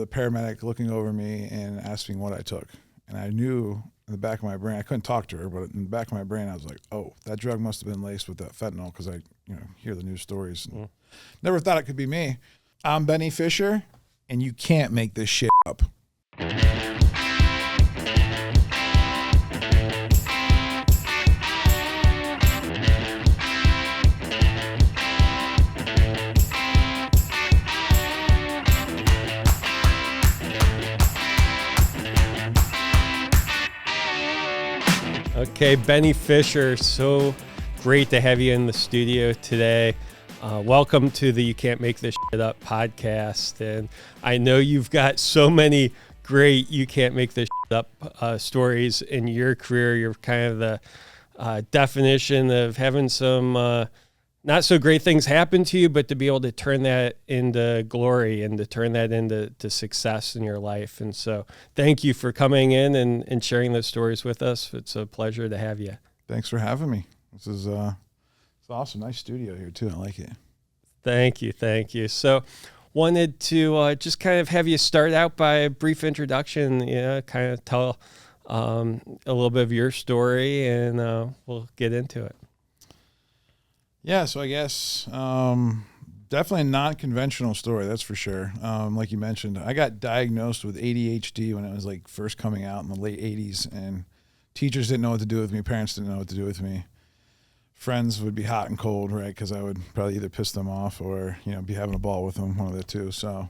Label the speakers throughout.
Speaker 1: the paramedic looking over me and asking what I took. And I knew in the back of my brain, I couldn't talk to her, but in the back of my brain, I was like, oh, that drug must have been laced with that fentanyl, because I hear the news stories. And never thought it could be me. I'm Benny Fisher, and you can't make this shit up.
Speaker 2: Okay, Benny Fisher, so great to have you in the studio today. Welcome to the You Can't Make This Shit Up podcast. And I know you've got so many great You Can't Make This Shit Up stories in your career. You're kind of the definition of having some not so great things happen to you, but to be able to turn that into glory and to turn that into success in your life. And so thank you for coming in and sharing those stories with us. It's a pleasure to have you.
Speaker 1: Thanks for having me. This is it's awesome. Nice studio here too. I like it.
Speaker 2: Thank you. Thank you. So wanted to just kind of have you start out by a brief introduction, kind of tell a little bit of your story, and we'll get into it.
Speaker 1: Yeah, so I guess definitely a non-conventional story, that's for sure. Like you mentioned, I got diagnosed with ADHD when it was like first coming out in the late 80s, and teachers didn't know what to do with me, parents didn't know what to do with me. Friends would be hot and cold, right, because I would probably either piss them off or, be having a ball with them, one of the two. So,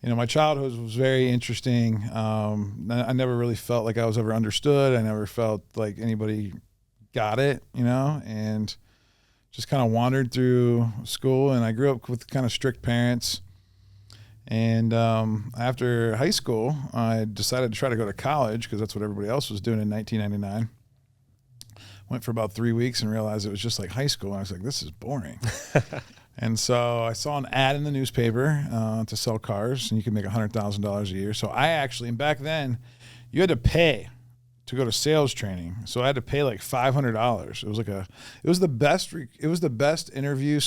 Speaker 1: my childhood was very interesting. I never really felt like I was ever understood. I never felt like anybody got it, and just kind of wandered through school. And I grew up with kind of strict parents. And after high school, I decided to try to go to college because that's what everybody else was doing in 1999. Went for about 3 weeks and realized it was just like high school. And I was like, this is boring. And so I saw an ad in the newspaper to sell cars, and you could make $100,000 a year. So I actually, and back then, you had to pay to go to sales training. So I had to pay like $500. It was the best interview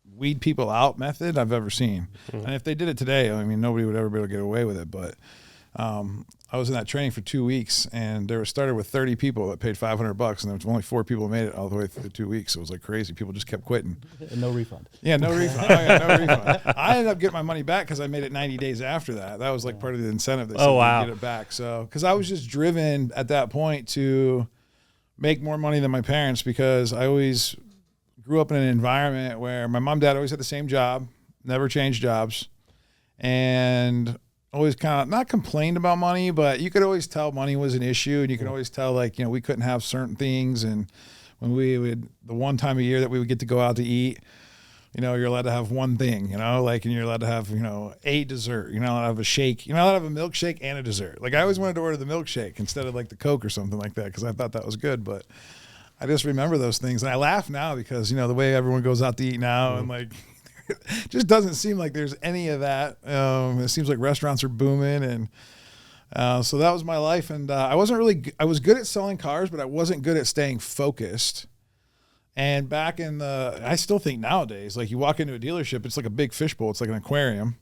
Speaker 1: / weed people out method I've ever seen. Mm-hmm. And if they did it today, nobody would ever be able to get away with it. But I was in that training for 2 weeks, and there started with 30 people that paid $500, and there was only 4 people who made it all the way through the 2 weeks. So it was like crazy. People just kept quitting.
Speaker 3: And no refund.
Speaker 1: Yeah, no refund. Oh, yeah, no refund. I ended up getting my money back because I made it 90 days after that. That was like part of the incentive. They said
Speaker 2: wow.
Speaker 1: Get it back. So, because I was just driven at that point to make more money than my parents, because I always grew up in an environment where my mom and dad always had the same job, never changed jobs, and always kind of not complained about money, but you could always tell money was an issue, and you could always tell we couldn't have certain things. And when the one time a year that we would get to go out to eat, you're allowed to have one thing, and you're allowed to have, a dessert. You're not allowed to have a shake. You're not allowed to have a milkshake and a dessert. Like I always wanted to order the milkshake instead of like the Coke or something like that, because I thought that was good. But I just remember those things, and I laugh now because, the way everyone goes out to eat now, and like, it just doesn't seem like there's any of that. It seems like restaurants are booming, and so that was my life. And I was good at selling cars, but I wasn't good at staying focused. And back I still think nowadays, like you walk into a dealership, it's like a big fishbowl. It's like an aquarium,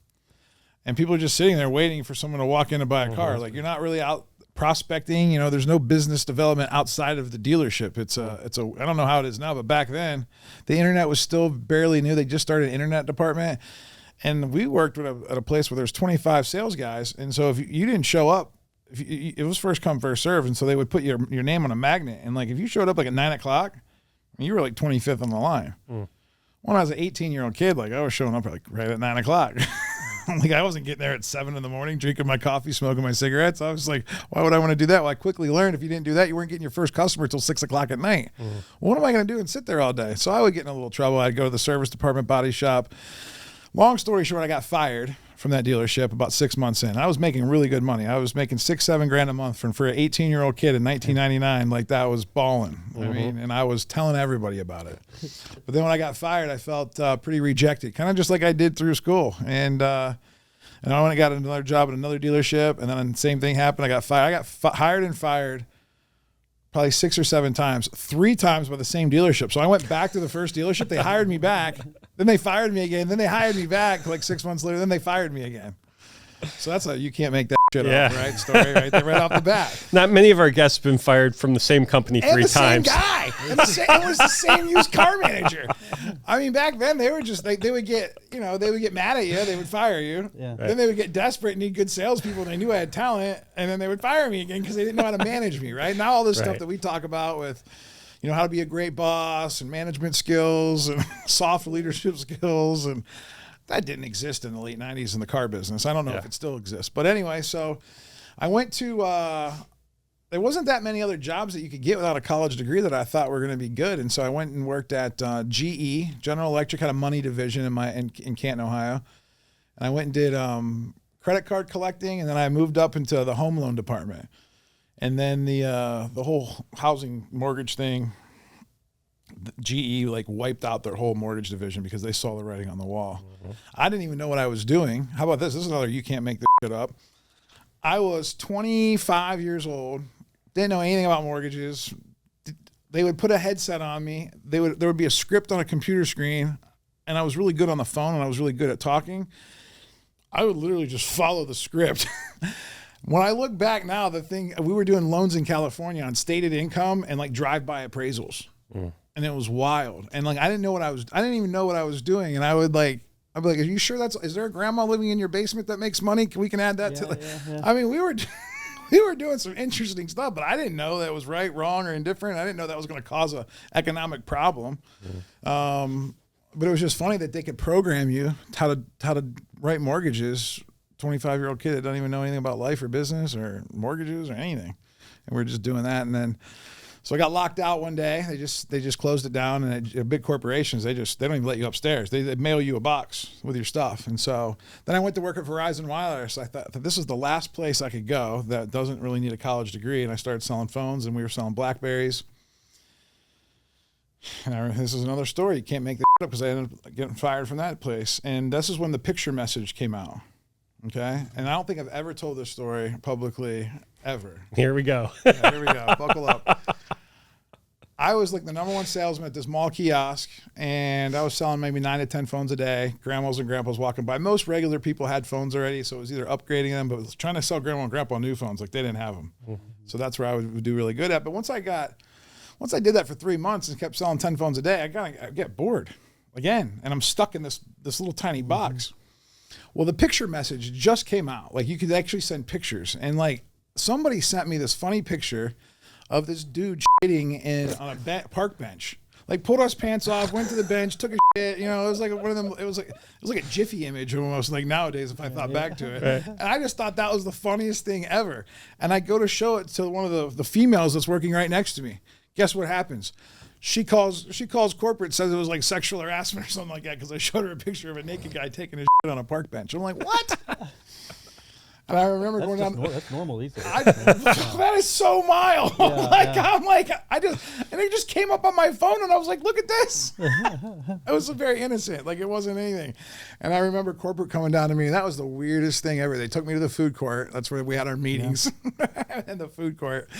Speaker 1: and people are just sitting there waiting for someone to walk in to buy a car. Like you're not really out prospecting. There's no business development outside of the dealership. I don't know how it is now, but back then the internet was still barely new. They just started an internet department, and we worked at a place where there's 25 sales guys. And so if you didn't show up, it was first come, first serve. And so they would put your name on a magnet. And like, if you showed up like at 9 o'clock, you were like 25th on the line. When I was an 18-year-old kid, like I was showing up like right at 9 o'clock. Like I wasn't getting there at 7 in the morning, drinking my coffee, smoking my cigarettes. I was like, why would I want to do that? Well, I quickly learned if you didn't do that, you weren't getting your first customer until 6 o'clock at night. Well, what am I going to do and sit there all day? So I would get in a little trouble. I'd go to the service department, body shop. Long story short, I got fired from that dealership about 6 months in. I was making really good money. I was making $6-7 grand a month for an 18-year-old kid in 1999. Like that was balling. And I was telling everybody about it. But then when I got fired, I felt pretty rejected, kind of just like I did through school. And I went and got another job at another dealership, and then the same thing happened. I got fired. I got hired and fired probably 6 or 7 times, 3 times by the same dealership. So I went back to the first dealership. They hired me back. Then they fired me again. Then they hired me back like 6 months later. Then they fired me again. So that's you can't make that shit up, right? Story right there, right off the bat.
Speaker 2: Not many of our guests have been fired from the same company three times.
Speaker 1: Same guy. It was the same used car manager. I mean, back then they were just like they would get mad at you, they would fire you. Yeah. Then they would get desperate and need good salespeople, and they knew I had talent, and then they would fire me again because they didn't know how to manage me. Right now, all this stuff that we talk about with, how to be a great boss and management skills and soft leadership skills, and that didn't exist in the late 90s in the car business. I don't know if it still exists. But anyway, so I went to, there wasn't that many other jobs that you could get without a college degree that I thought were going to be good. And so I went and worked at GE, General Electric, had a money division in Canton, Ohio. And I went and did credit card collecting, and then I moved up into the home loan department. And then the whole housing mortgage thing, GE wiped out their whole mortgage division because they saw the writing on the wall. Mm-hmm. I didn't even know what I was doing. How about this? This is another you can't make this shit up. I was 25 years old, didn't know anything about mortgages. They would put a headset on me. There would be a script on a computer screen, and I was really good on the phone, and I was really good at talking. I would literally just follow the script. When I look back now, we were doing loans in California on stated income and drive-by appraisals. Mm. And it was wild. And I didn't even know what I was doing. And I'd be like, are you sure is there a grandma living in your basement that makes money? We can add that to yeah. I mean, we were doing some interesting stuff, but I didn't know that was right, wrong, or indifferent. I didn't know that was going to cause an economic problem. Mm. But it was just funny that they could program you how to write mortgages. 25-year-old kid that doesn't even know anything about life or business or mortgages or anything. And we're just doing that. And then, so I got locked out one day. They just closed it down, and big corporations, they don't even let you upstairs. They mail you a box with your stuff. And so then I went to work at Verizon Wireless. I thought that this was the last place I could go that doesn't really need a college degree. And I started selling phones, and we were selling BlackBerries. And this is another story. You can't make this up because I ended up getting fired from that place. And this is when the picture message came out. Okay. And I don't think I've ever told this story publicly ever.
Speaker 2: Here we go.
Speaker 1: Yeah, here we go. Buckle up. I was the number one salesman at this mall kiosk, and I was selling maybe 9 to 10 phones a day. Grandmas and grandpas walking by. Most regular people had phones already, so it was either upgrading them, but it was trying to sell grandma and grandpa new phones. They didn't have them. Mm-hmm. So that's where I would do really good at. But once I did that for 3 months and kept selling 10 phones a day, I get bored again, and I'm stuck in this little tiny box. Well, the picture message just came out. You could actually send pictures, and somebody sent me this funny picture of this dude shitting on a park bench. Pulled his pants off, went to the bench, took a shit. It was like one of them. It was like a Jiffy image almost. Nowadays, if I thought back to it, right. And I just thought that was the funniest thing ever. And I go to show it to one of the females that's working right next to me. Guess what happens? She calls corporate, says it was sexual harassment or something like that because I showed her a picture of a naked guy taking his shit on a park bench. I'm like, what? And I remember going down.
Speaker 3: That's normal these days.
Speaker 1: That is so mild. Yeah, and it just came up on my phone, and I was like, look at this. It was very innocent. It wasn't anything. And I remember corporate coming down to me. That was the weirdest thing ever. They took me to the food court. That's where we had our meetings in the food court.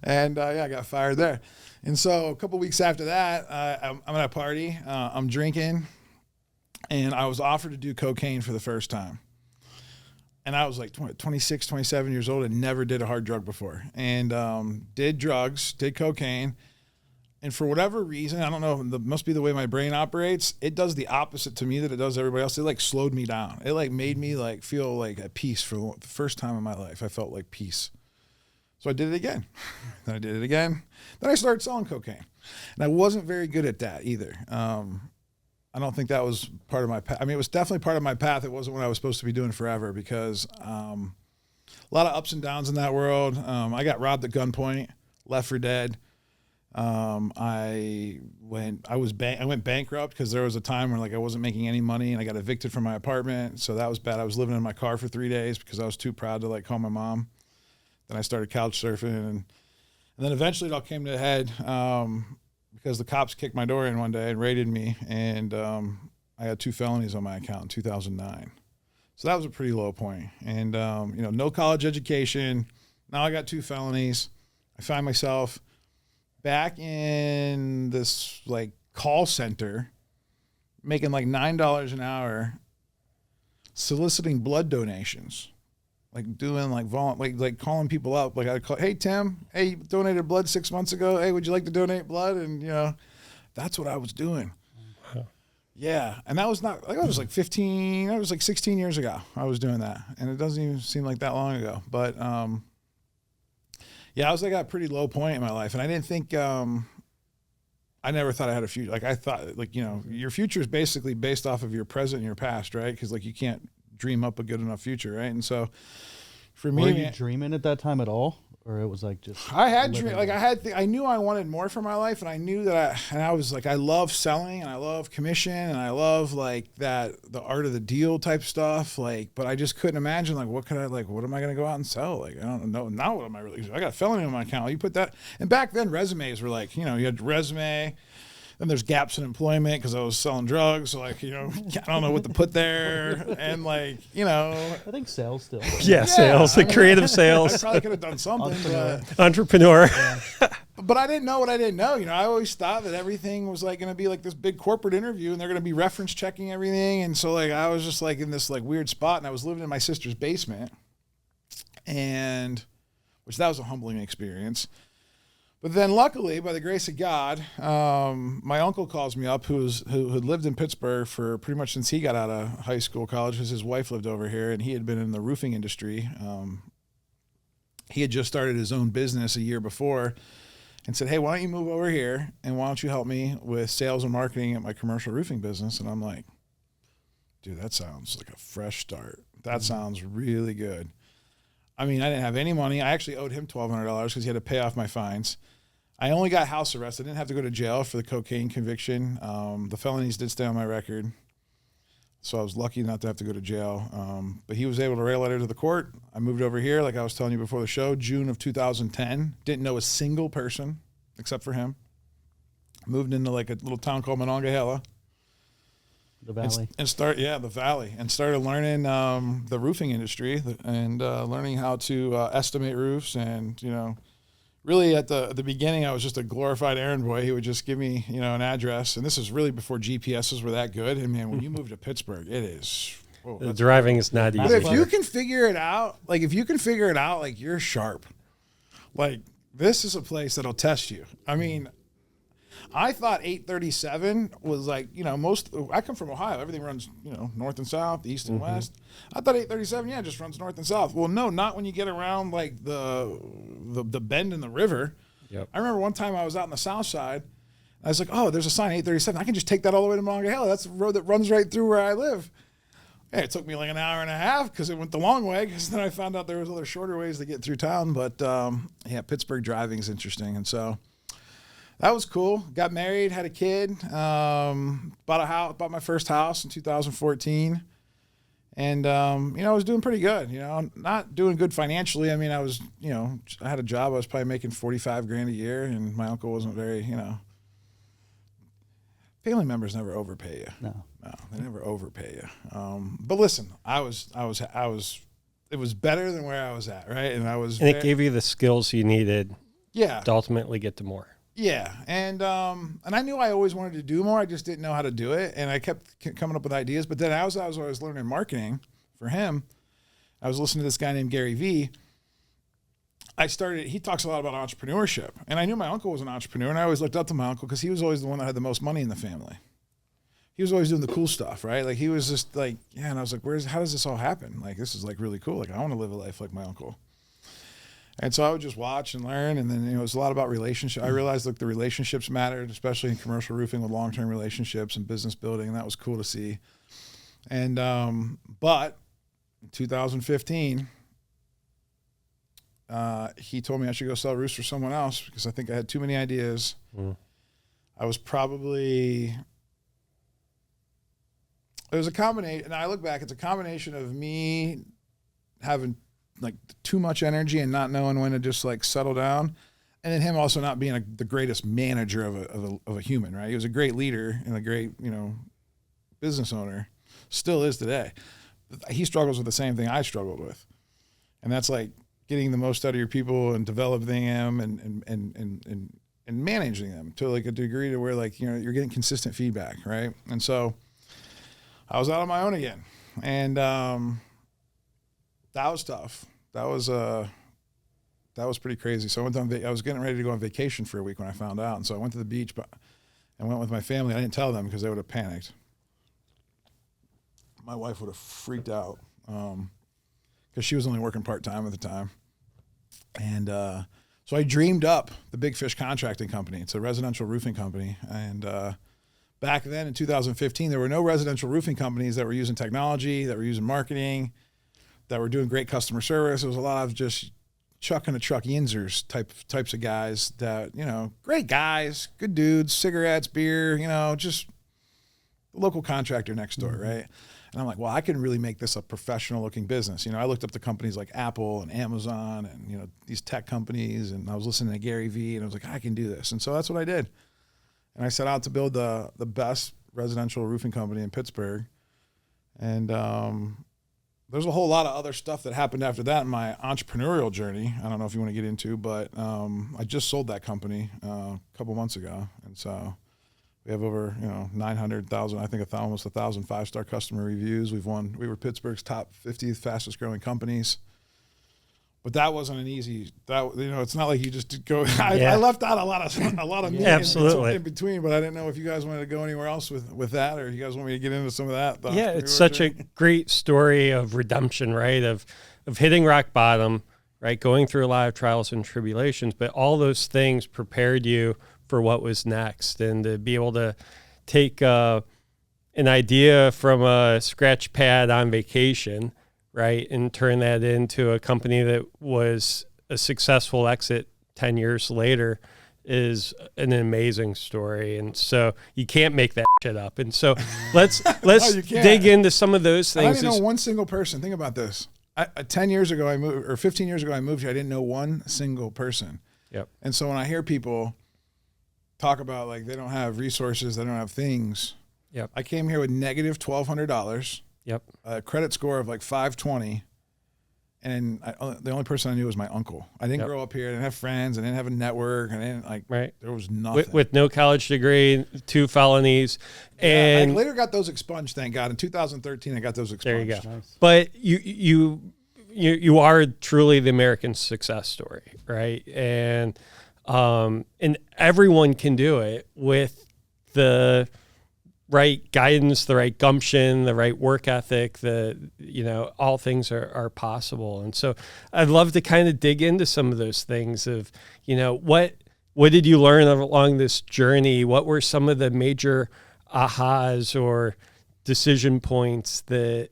Speaker 1: And I got fired there. And so a couple weeks after that, I'm at a party. I'm drinking, and I was offered to do cocaine for the first time. And I was 26, 27 years old and never did a hard drug before. And did drugs, did cocaine. And for whatever reason, I don't know, must be the way my brain operates, it does the opposite to me that it does everybody else. It slowed me down. It made me feel at peace for the first time in my life. I felt peace. So I did it again. Then I did it again. Then I started selling cocaine. And I wasn't very good at that either. I don't think that was part of my path. I mean, it was definitely part of my path. It wasn't what I was supposed to be doing forever because a lot of ups and downs in that world. I got robbed at gunpoint, left for dead. I went bankrupt because there was a time where I wasn't making any money, and I got evicted from my apartment. So that was bad. I was living in my car for 3 days because I was too proud to call my mom. Then I started couch surfing, and then eventually it all came to a head because the cops kicked my door in one day and raided me, and I had 2 felonies on my account in 2009. So that was a pretty low point. And no college education. Now I got 2 felonies. I find myself back in this call center, making $9 an hour, soliciting blood donations. like doing like calling people up. Like I'd call, hey Tim, hey, you donated blood 6 months ago. Hey, would you like to donate blood? And that's what I was doing.
Speaker 2: Wow.
Speaker 1: Yeah, and that was not like I was like 15. That was like 16 years ago. I was doing that, and it doesn't even seem like that long ago. But yeah, I was like at a pretty low point in my life, and I didn't think. I never thought I had a future. Like I thought, like your future is basically based off of your present and your past, right? Because like you can't dream up a good enough future, right? And so for me,
Speaker 3: were you dreaming at that time at all, or it was like just
Speaker 1: I had dream, like I knew I wanted more for my life, and I knew that I was like I love selling and I love commission and I love like the art of the deal type stuff, like, but I just couldn't imagine like what am I gonna go out and sell? Like I don't know now what am I really? I got a felony on my account. You put that, and back then resumes were like you had resume. Then there's gaps in employment because I was selling drugs. So like, I don't know what to put there. And like,
Speaker 3: I think sales still.
Speaker 2: Yeah, sales, like creative sales.
Speaker 1: I probably could have done something.
Speaker 2: Entrepreneur.
Speaker 1: But I didn't know what I didn't know. I always thought that everything was like going to be like this big corporate interview and they're going to be reference checking everything. And so like, I was just like in this like weird spot and I was living in my sister's basement which that was a humbling experience. But then luckily, by the grace of God, my uncle calls me up who had lived in Pittsburgh for pretty much since he got out of high school, college, because his wife lived over here, and he had been in the roofing industry. He had just started his own business a year before and said, hey, why don't you move over here, and why don't you help me with sales and marketing at my commercial roofing business? And I'm like, dude, that sounds like a fresh start. That sounds really good. I mean, I didn't have any money. I actually owed him $1,200 because he had to pay off my fines. I only got house arrest. I didn't have to go to jail for the cocaine conviction. The felonies did stay on my record, so I was lucky not to have to go to jail. But he was able to write a letter to the court. I moved over here, like I was telling you before the show, June of 2010. Didn't know a single person except for him. Moved into like a little town called Monongahela.
Speaker 3: The Valley.
Speaker 1: The Valley. And started learning the roofing industry and learning how to estimate roofs. And, really at the beginning, I was just a glorified errand boy. He would just give me, an address. And this is really before GPSs were that good. And, man, when you move to Pittsburgh, it is...
Speaker 2: The driving is not easy.
Speaker 1: But if you can figure it out, like, you're sharp. Like, this is a place that'll test you. I mean... I thought 837 was like, I come from Ohio. Everything runs, north and south, east and west. I thought 837, just runs north and south. Well, no, not when you get around like the bend in the river.
Speaker 2: Yep.
Speaker 1: I remember one time I was out on the south side. I was like, oh, there's a sign 837. I can just take that all the way to Monongahela. That's the road that runs right through where I live. Hey, it took me like an hour and a half because it went the long way, because then I found out there was other shorter ways to get through town. But Pittsburgh driving is interesting. And so that was cool. Got married, had a kid, bought my first house in 2014. And, I was doing pretty good, not doing good financially. I mean, I was, I had a job. I was probably making $45,000 a year, and my uncle wasn't very, family members never overpay you.
Speaker 3: No,
Speaker 1: they never overpay you. But listen, it was better than where I was at. Right. And
Speaker 2: it gave you the skills you needed.
Speaker 1: Yeah.
Speaker 2: To ultimately get to more.
Speaker 1: Yeah, and I knew I always wanted to do more. I just didn't know how to do it, and I kept coming up with ideas. But then as I was learning marketing for him, I was listening to this guy named Gary Vee. He talks a lot about entrepreneurship, and I knew my uncle was an entrepreneur, and I always looked up to my uncle because he was always the one that had the most money in the family. He was always doing the cool stuff, right? Like he was just like, and I was like, how does this all happen? Like this is like really cool. Like I want to live a life like my uncle. And so I would just watch and learn, and then it was a lot about relationships. I realized the relationships mattered, especially in commercial roofing with long-term relationships and business building, and that was cool to see. And but in 2015, he told me I should go sell roofs for someone else because I think I had too many ideas. I was probably... It was a combination, and I look back, it's a combination of me having like too much energy and not knowing when to just like settle down, and then him also not being the greatest manager of a human, right? He was a great leader and a great business owner, still is today. He struggles with the same thing I struggled with, and that's like getting the most out of your people and developing them and managing them to like a degree to where like you're getting consistent feedback, right? And so I was out on my own again, and that was tough. That was pretty crazy. So I was getting ready to go on vacation for a week when I found out. And so I went to the beach, but I went with my family. I didn't tell them because they would have panicked. My wife would have freaked out because she was only working part-time at the time. And so I dreamed up the Big Fish Contracting Company. It's a residential roofing company. And back then in 2015, there were no residential roofing companies that were using technology, that were using marketing, that were doing great customer service. It was a lot of just Chuck and a Truck Yinzers types of guys that, great guys, good dudes, cigarettes, beer, just the local contractor next door, right? And I'm like, well, I can really make this a professional looking business. I looked up the companies like Apple and Amazon and, these tech companies, and I was listening to Gary Vee, and I was like, I can do this. And so that's what I did. And I set out to build the best residential roofing company in Pittsburgh. And there's a whole lot of other stuff that happened after that in my entrepreneurial journey. I don't know if you want to get into, but I just sold that company a couple months ago. And so we have over 900,000, I think almost 1,000 5-star customer reviews. We were Pittsburgh's top 50 fastest growing companies. But that wasn't an easy. It's not like you just go. I left out a lot of meat
Speaker 2: absolutely
Speaker 1: in between, but I didn't know if you guys wanted to go anywhere else with that, or you guys want me to get into some of that.
Speaker 2: Yeah, it's such a great story of redemption, right? Of hitting rock bottom, right? Going through a lot of trials and tribulations, but all those things prepared you for what was next, and to be able to take an idea from a scratch pad on vacation, right, and turn that into a company that was a successful exit 10 years later is an amazing story. And so you can't make that shit up. And so let's dig into some of those things.
Speaker 1: I didn't know one single person. Think about this. 10 years ago I moved, or 15 years ago I moved here. I didn't know one single person.
Speaker 2: Yep.
Speaker 1: And so when I hear people talk about like they don't have resources, they don't have things.
Speaker 2: Yep.
Speaker 1: I came here with negative $1,200.
Speaker 2: Yep.
Speaker 1: A credit score of like 520, and the only person I knew was my uncle. I didn't grow up here. I didn't have friends. I didn't have a network. I didn't there was nothing.
Speaker 2: With no college degree, 2 felonies. And
Speaker 1: I later got those expunged, thank God. In 2013, I got those expunged.
Speaker 2: There you go. Nice. But you are truly the American success story, right? And everyone can do it with the right guidance, the right gumption, the right work ethic, all things are possible. And so I'd love to kind of dig into some of those things of, what did you learn along this journey? What were some of the major ahas or decision points that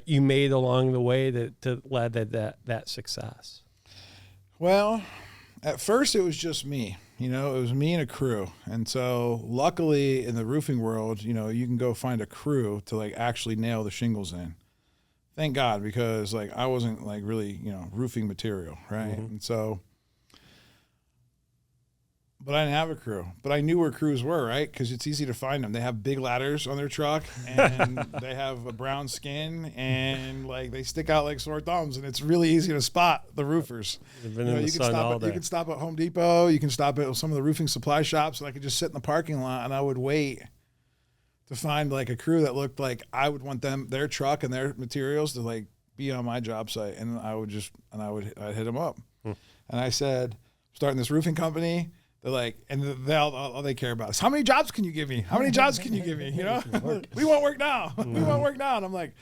Speaker 2: you made along the way that led to that success?
Speaker 1: Well, at first it was just me. It was me and a crew. And so luckily in the roofing world, you can go find a crew to like actually nail the shingles in. Thank God, because like I wasn't like really, roofing material, right? Mm-hmm. And so, but I didn't have a crew. But I knew where crews were, right? Because it's easy to find them. They have big ladders on their truck, and they have a brown skin, and like they stick out like sore thumbs, and it's really easy to spot the roofers.
Speaker 2: You can
Speaker 1: stop at Home Depot. You can stop at some of the roofing supply shops, and I could just sit in the parking lot, and I would wait to find like a crew that looked like I would want their truck and their materials to like be on my job site, and I'd hit them up, and I said, starting this roofing company. They're like, and all they care about is how many jobs can you give me? How many jobs can you give me? We want work now. We want work now. And I'm like,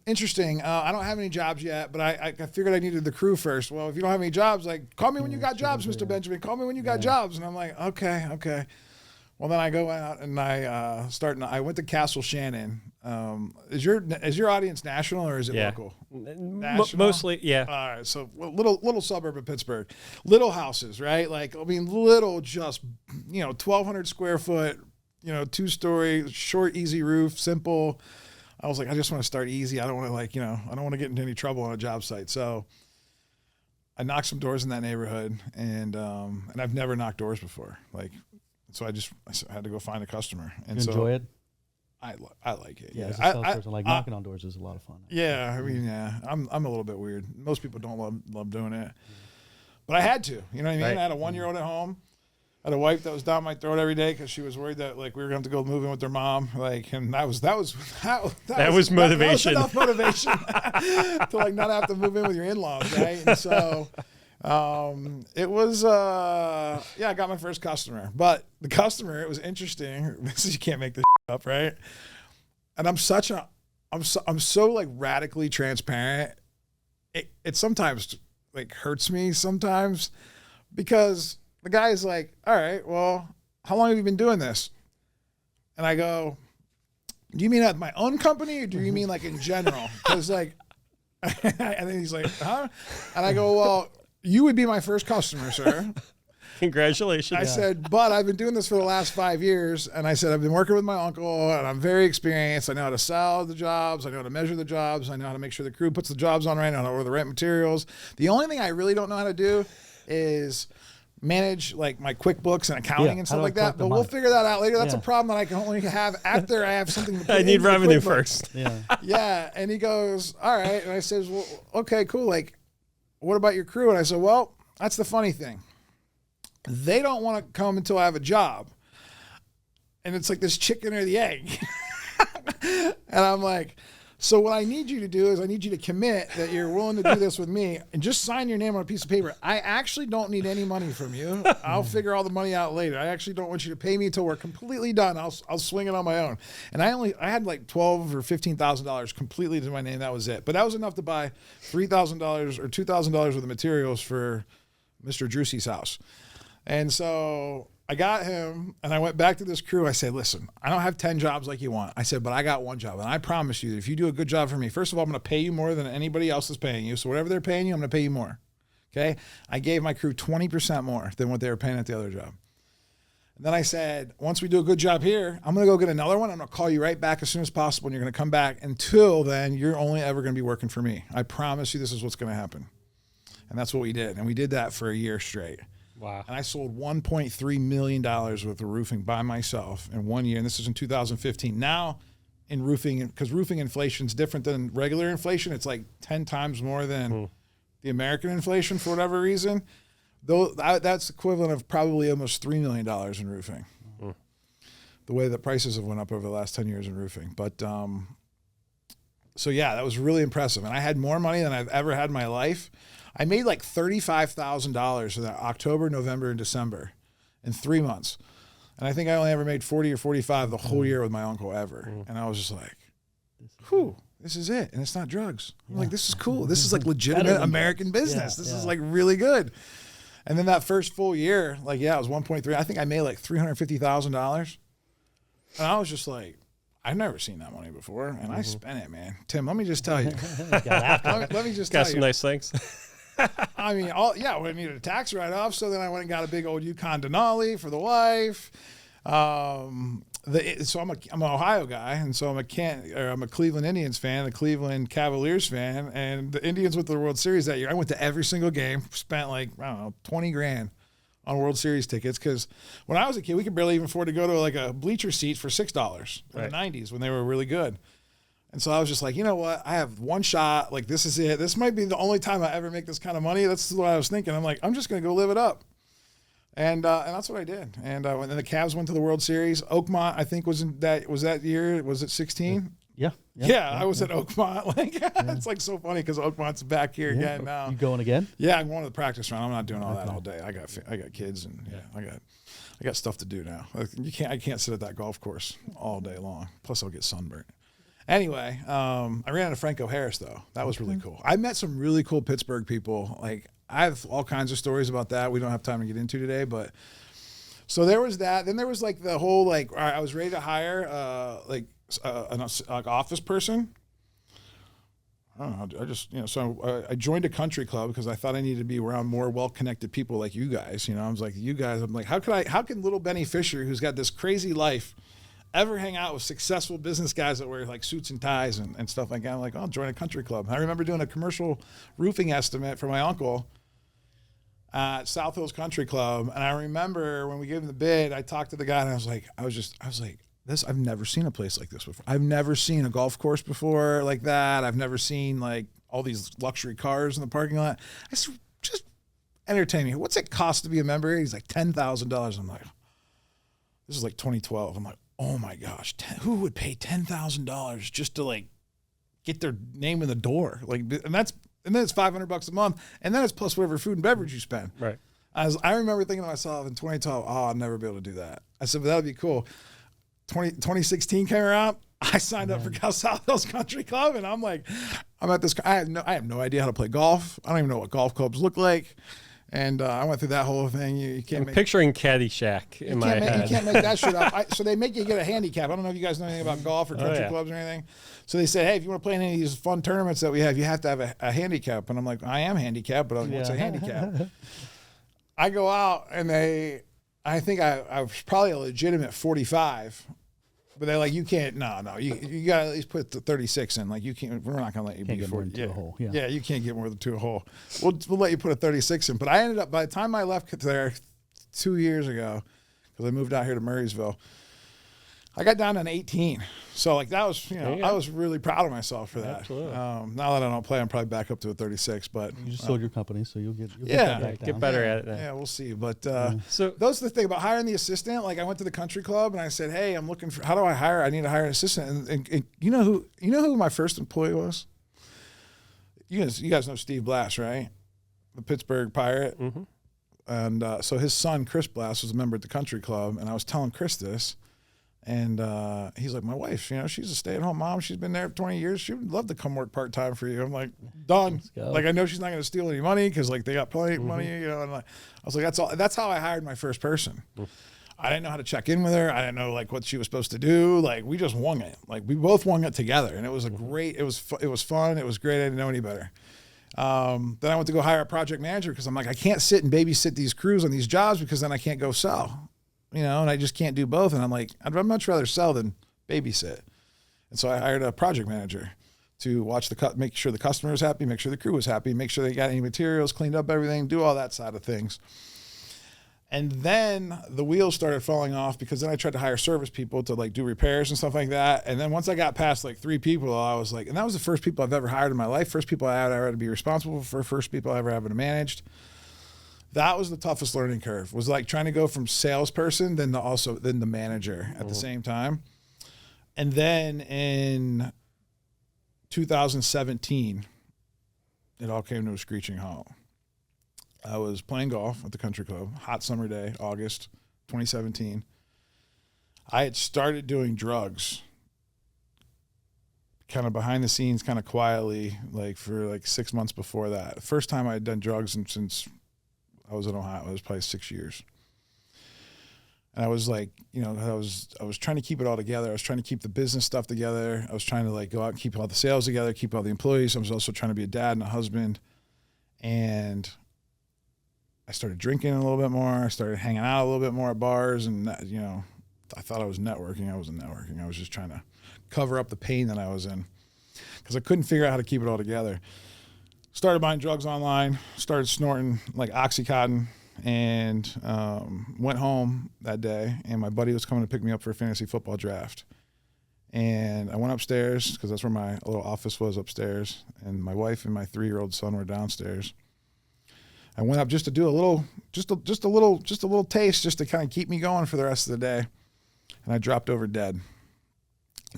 Speaker 1: interesting. I don't have any jobs yet, but I figured I needed the crew first. Well, if you don't have any jobs, like call me when you got jobs, Mr. Benjamin. Call me when you got jobs. And I'm like, okay. Well, then I go out and I went to Castle Shannon. Is your audience national or is it local? National?
Speaker 2: Mostly, yeah.
Speaker 1: All right, so little suburb of Pittsburgh, little houses, right? Like little, just 1,200 square foot, 2-story, short, easy roof, simple. I was like, I just want to start easy. I don't want to I don't want to get into any trouble on a job site. So I knocked some doors in that neighborhood, and I've never knocked doors before, So I had to go find a customer. And
Speaker 3: you enjoy it?
Speaker 1: I like it.
Speaker 3: Yeah, as a salesperson, knocking on doors is a lot of fun.
Speaker 1: Yeah, I'm a little bit weird. Most people don't love doing it, but I had to. You know what I mean? Right. I had a 1-year-old at home. had a wife that was down my throat every day because she was worried that like we were going to have to go move in with their mom. Like, and that was
Speaker 2: motivation.
Speaker 1: That was enough motivation to like not have to move in with your in-laws, right? And so it was I got my first customer. But the customer, it was interesting. This is, you can't make this up, right? And I'm so like radically transparent. It sometimes like hurts me sometimes because the guy's like, all right, well, how long have you been doing this? And I go, do you mean at my own company or do you mean like in general? Because like, and then he's like, huh? And I go, well, you would be my first customer, sir.
Speaker 2: Congratulations.
Speaker 1: I said, but I've been doing this for the last 5 years. And I said, I've been working with my uncle and I'm very experienced. I know how to sell the jobs. I know how to measure the jobs. I know how to make sure the crew puts the jobs on right. I know how to order the right materials. The only thing I really don't know how to do is manage like my QuickBooks and accounting and stuff like that. But we'll figure that out later. That's a problem that I can only have after I have something to put
Speaker 2: I need revenue first.
Speaker 1: Yeah. And he goes, all right. And I says, well, okay, cool. Like, what about your crew? And I said, well, that's the funny thing. They don't want to come until I have a job. And it's like this chicken or the egg. And I'm like, so what I need you to do is I need you to commit that you're willing to do this with me and just sign your name on a piece of paper. I actually don't need any money from you. I'll figure all the money out later. I actually don't want you to pay me until we're completely done. I'll swing it on my own. And I had like $12,000 or $15,000 completely to my name. That was it. But that was enough to buy $3,000 or $2,000 worth of materials for Mr. Drusey's house. And so I got him and I went back to this crew. I said, listen, I don't have 10 jobs like you want. I said, but I got one job. And I promise you that if you do a good job for me, first of all, I'm going to pay you more than anybody else is paying you. So whatever they're paying you, I'm going to pay you more. Okay. I gave my crew 20% more than what they were paying at the other job. And then I said, once we do a good job here, I'm going to go get another one. I'm going to call you right back as soon as possible. And you're going to come back. Until then, you're only ever going to be working for me. I promise you this is what's going to happen. And that's what we did. And we did that for a year straight.
Speaker 2: Wow.
Speaker 1: And I sold $1.3 million worth of roofing by myself in 1 year. And this is in 2015. Now in roofing, because roofing inflation is different than regular inflation. It's like 10 times more than the American inflation for whatever reason. Though that's equivalent of probably almost $3 million in roofing. The way the prices have went up over the last 10 years in roofing. But so yeah, that was really impressive. And I had more money than I've ever had in my life. I made like $35,000 in October, November, and December in 3 months. And I think I only ever made 40 or 45 the whole year with my uncle ever. And I was just like, whew, this is it. And it's not drugs. I'm like, this is cool. This is like legitimate American business. This is like really good. And then that first full year, like, it was 1.3. I think I made like $350,000. And I was just like, I've never seen that money before. And I spent it, man. Tim, let me just tell you. let me just tell you.
Speaker 2: Got some nice things.
Speaker 1: I mean, we needed a tax write-off, so then I went and got a big old Yukon Denali for the wife. So I'm an Ohio guy, and so I'm a Cleveland Indians fan, a Cleveland Cavaliers fan, and the Indians went to the World Series that year. I went to every single game, spent like, I don't know, $20,000 on World Series tickets, because when I was a kid, we could barely even afford to go to like a bleacher seat for $6 in the 90s when they were really good. And so I was just like, you know what? I have one shot. Like, this is it. This might be the only time I ever make this kind of money. That's what I was thinking. I'm like, I'm just going to go live it up. And that's what I did. And when the Cavs went to the World Series, Oakmont, I think was that year. Was it 16?
Speaker 3: Yeah.
Speaker 1: I was at Oakmont. Like, it's like so funny because Oakmont's back here again now.
Speaker 3: You going again?
Speaker 1: Yeah, I'm going to the practice round. I'm not doing all that all day. I got kids and I got stuff to do now. I can't sit at that golf course all day long. Plus I'll get sunburnt. Anyway, I ran into Franco Harris though. That was really cool. I met some really cool Pittsburgh people. Like, I have all kinds of stories about that. We don't have time to get into today, but so there was that. Then there was like the whole, like, all right, I was ready to hire an office person. I don't know. I just, so I joined a country club because I thought I needed to be around more well-connected people like you guys. I was like, you guys, I'm like, how can little Benny Fisher, who's got this crazy life, ever hang out with successful business guys that wear like suits and ties and stuff like that? I'm like, I'll join a country club. I remember doing a commercial roofing estimate for my uncle at South Hills Country Club. And I remember when we gave him the bid, I talked to the guy and I was like, this, I've never seen a place like this before. I've never seen a golf course before like that. I've never seen like all these luxury cars in the parking lot. I said, just entertain me. What's it cost to be a member? He's like $10,000. I'm like, this is like 2012. I'm like, oh my gosh, who would pay $10,000 just to like get their name in the door? Like, and then it's $500 a month, and then it's plus whatever food and beverage you spend.
Speaker 2: Right.
Speaker 1: I remember thinking to myself in 2012, oh, I'll never be able to do that. I said, but that would be cool. 2016 came around. I signed up for South Hills Country Club, and I'm like, I'm at this. I have no idea how to play golf. I don't even know what golf clubs look like. And I went through that whole thing. You can't.
Speaker 2: I'm picturing Caddyshack in my head.
Speaker 1: You can't make that shit up. So they make you get a handicap. I don't know if you guys know anything about golf or country clubs or anything. So they said, hey, if you want to play in any of these fun tournaments that we have, you have to have a handicap. And I'm like, I am handicapped, but what's a handicap? I go out, and I think I was probably a legitimate 45. But they're like, you can't. No. You got to at least put the 36 in. Like, you can't. We're not gonna let you be 40.
Speaker 3: A hole.
Speaker 1: Yeah, you can't get more than 2 a hole. We'll let you put a 36 in. But I ended up, by the time I left there 2 years ago, because I moved out here to Murraysville, I got down to an 18. So like that was, I was really proud of myself for that.
Speaker 2: Absolutely.
Speaker 1: Now that I don't play, I'm probably back up to a 36. But
Speaker 3: You just sold your company, so you'll get
Speaker 2: get better at it now.
Speaker 1: Yeah, we'll see. But
Speaker 2: so
Speaker 1: those are the thing about hiring the assistant. Like I went to the country club and I said, hey, I'm looking for, how do I hire? I need to hire an assistant. And you know who my first employee was? You guys know Steve Blass, right? The Pittsburgh Pirate.
Speaker 2: Mm-hmm.
Speaker 1: And so his son, Chris Blass, was a member at the country club. And I was telling Chris this. And he's like, my wife, she's a stay-at-home mom. She's been there for 20 years. She would love to come work part-time for you. I'm like, done. Like, I know she's not going to steal any money because, like, they got plenty of money, And I was like, that's all. That's how I hired my first person. I didn't know how to check in with her. I didn't know, like, what she was supposed to do. Like, we just wung it. Like, we both wung it together. And it was it was fun. It was great. I didn't know any better. Then I went to go hire a project manager because I'm like, I can't sit and babysit these crews on these jobs because then I can't go sell. And I just can't do both. And I'm like, I'd much rather sell than babysit. And so I hired a project manager to watch make sure the customer was happy, make sure the crew was happy, make sure they got any materials, cleaned up everything, do all that side of things. And then the wheels started falling off because then I tried to hire service people to like do repairs and stuff like that. And then once I got past like 3 people, I was like, and that was the first people I've ever hired in my life, first people I ever had to be responsible for, first people I ever had to manage. That was the toughest learning curve, was like trying to go from salesperson then the manager at the same time. And then in 2017, it all came to a screeching halt. I was playing golf at the country club, hot summer day, August 2017. I had started doing drugs kind of behind the scenes, kind of quietly, like for like 6 months before that. First time I had done drugs since I was in Ohio. It was probably 6 years. And I was like, I was trying to keep it all together. I was trying to keep the business stuff together. I was trying to like go out and keep all the sales together, keep all the employees. I was also trying to be a dad and a husband. And I started drinking a little bit more. I started hanging out a little bit more at bars. And, I thought I was networking. I wasn't networking. I was just trying to cover up the pain that I was in because I couldn't figure out how to keep it all together. Started buying drugs online, started snorting like Oxycontin, and went home that day, and my buddy was coming to pick me up for a fantasy football draft. And I went upstairs because that's where my little office was, upstairs, and my wife and my 3-year-old son were downstairs. I went up just to do a little taste, just to kind of keep me going for the rest of the day. And I dropped over dead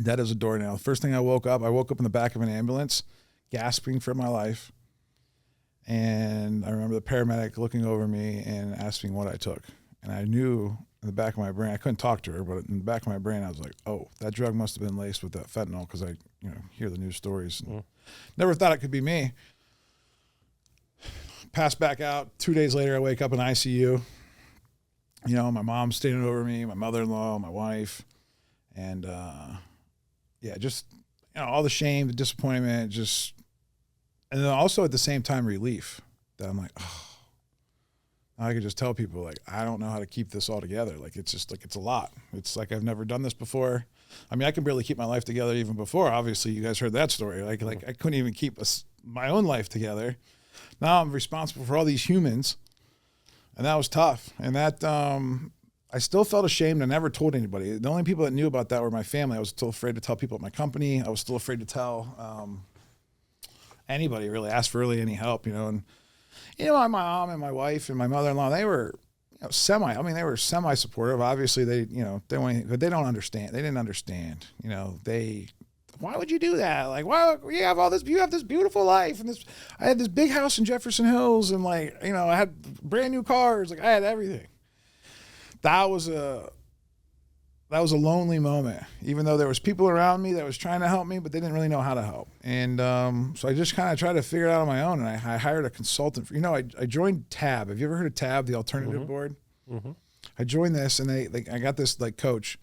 Speaker 1: as a doornail. First thing I woke up in the back of an ambulance, gasping for my life. And I remember the paramedic looking over me and asking what I took. And I knew in the back of my brain, I couldn't talk to her, but in the back of my brain, I was like, oh, that drug must have been laced with that fentanyl, because I hear the news stories. Never thought it could be me. Passed back out. 2 days later, I wake up in ICU. My mom's standing over me, my mother-in-law, my wife. And, just, all the shame, the disappointment, and then also at the same time, relief that I'm like, oh, I could just tell people, like, I don't know how to keep this all together. Like, it's just like, it's a lot. It's like, I've never done this before. I mean, I can barely keep my life together even before. Obviously, you guys heard that story. Like I couldn't even keep my own life together. Now I'm responsible for all these humans. And that was tough. And that, I still felt ashamed. I never told anybody. The only people that knew about that were my family. I was still afraid to tell people at my company. I was still afraid to tell, anybody really, ask for really any help, and You know, my mom and my wife and my mother-in-law, they were they were semi-supportive. Obviously, they don't understand. They didn't understand. You know, why would you do that? Like, why you have this beautiful life and I had this big house in Jefferson Hills and I had brand new cars. Like I had everything. That was a lonely moment, even though there was people around me that was trying to help me, but they didn't really know how to help. And so I just kind of tried to figure it out on my own. And I hired a consultant. I joined TAB. Have you ever heard of TAB, the alternative board? Mm-hmm. I joined this, and I got this coach.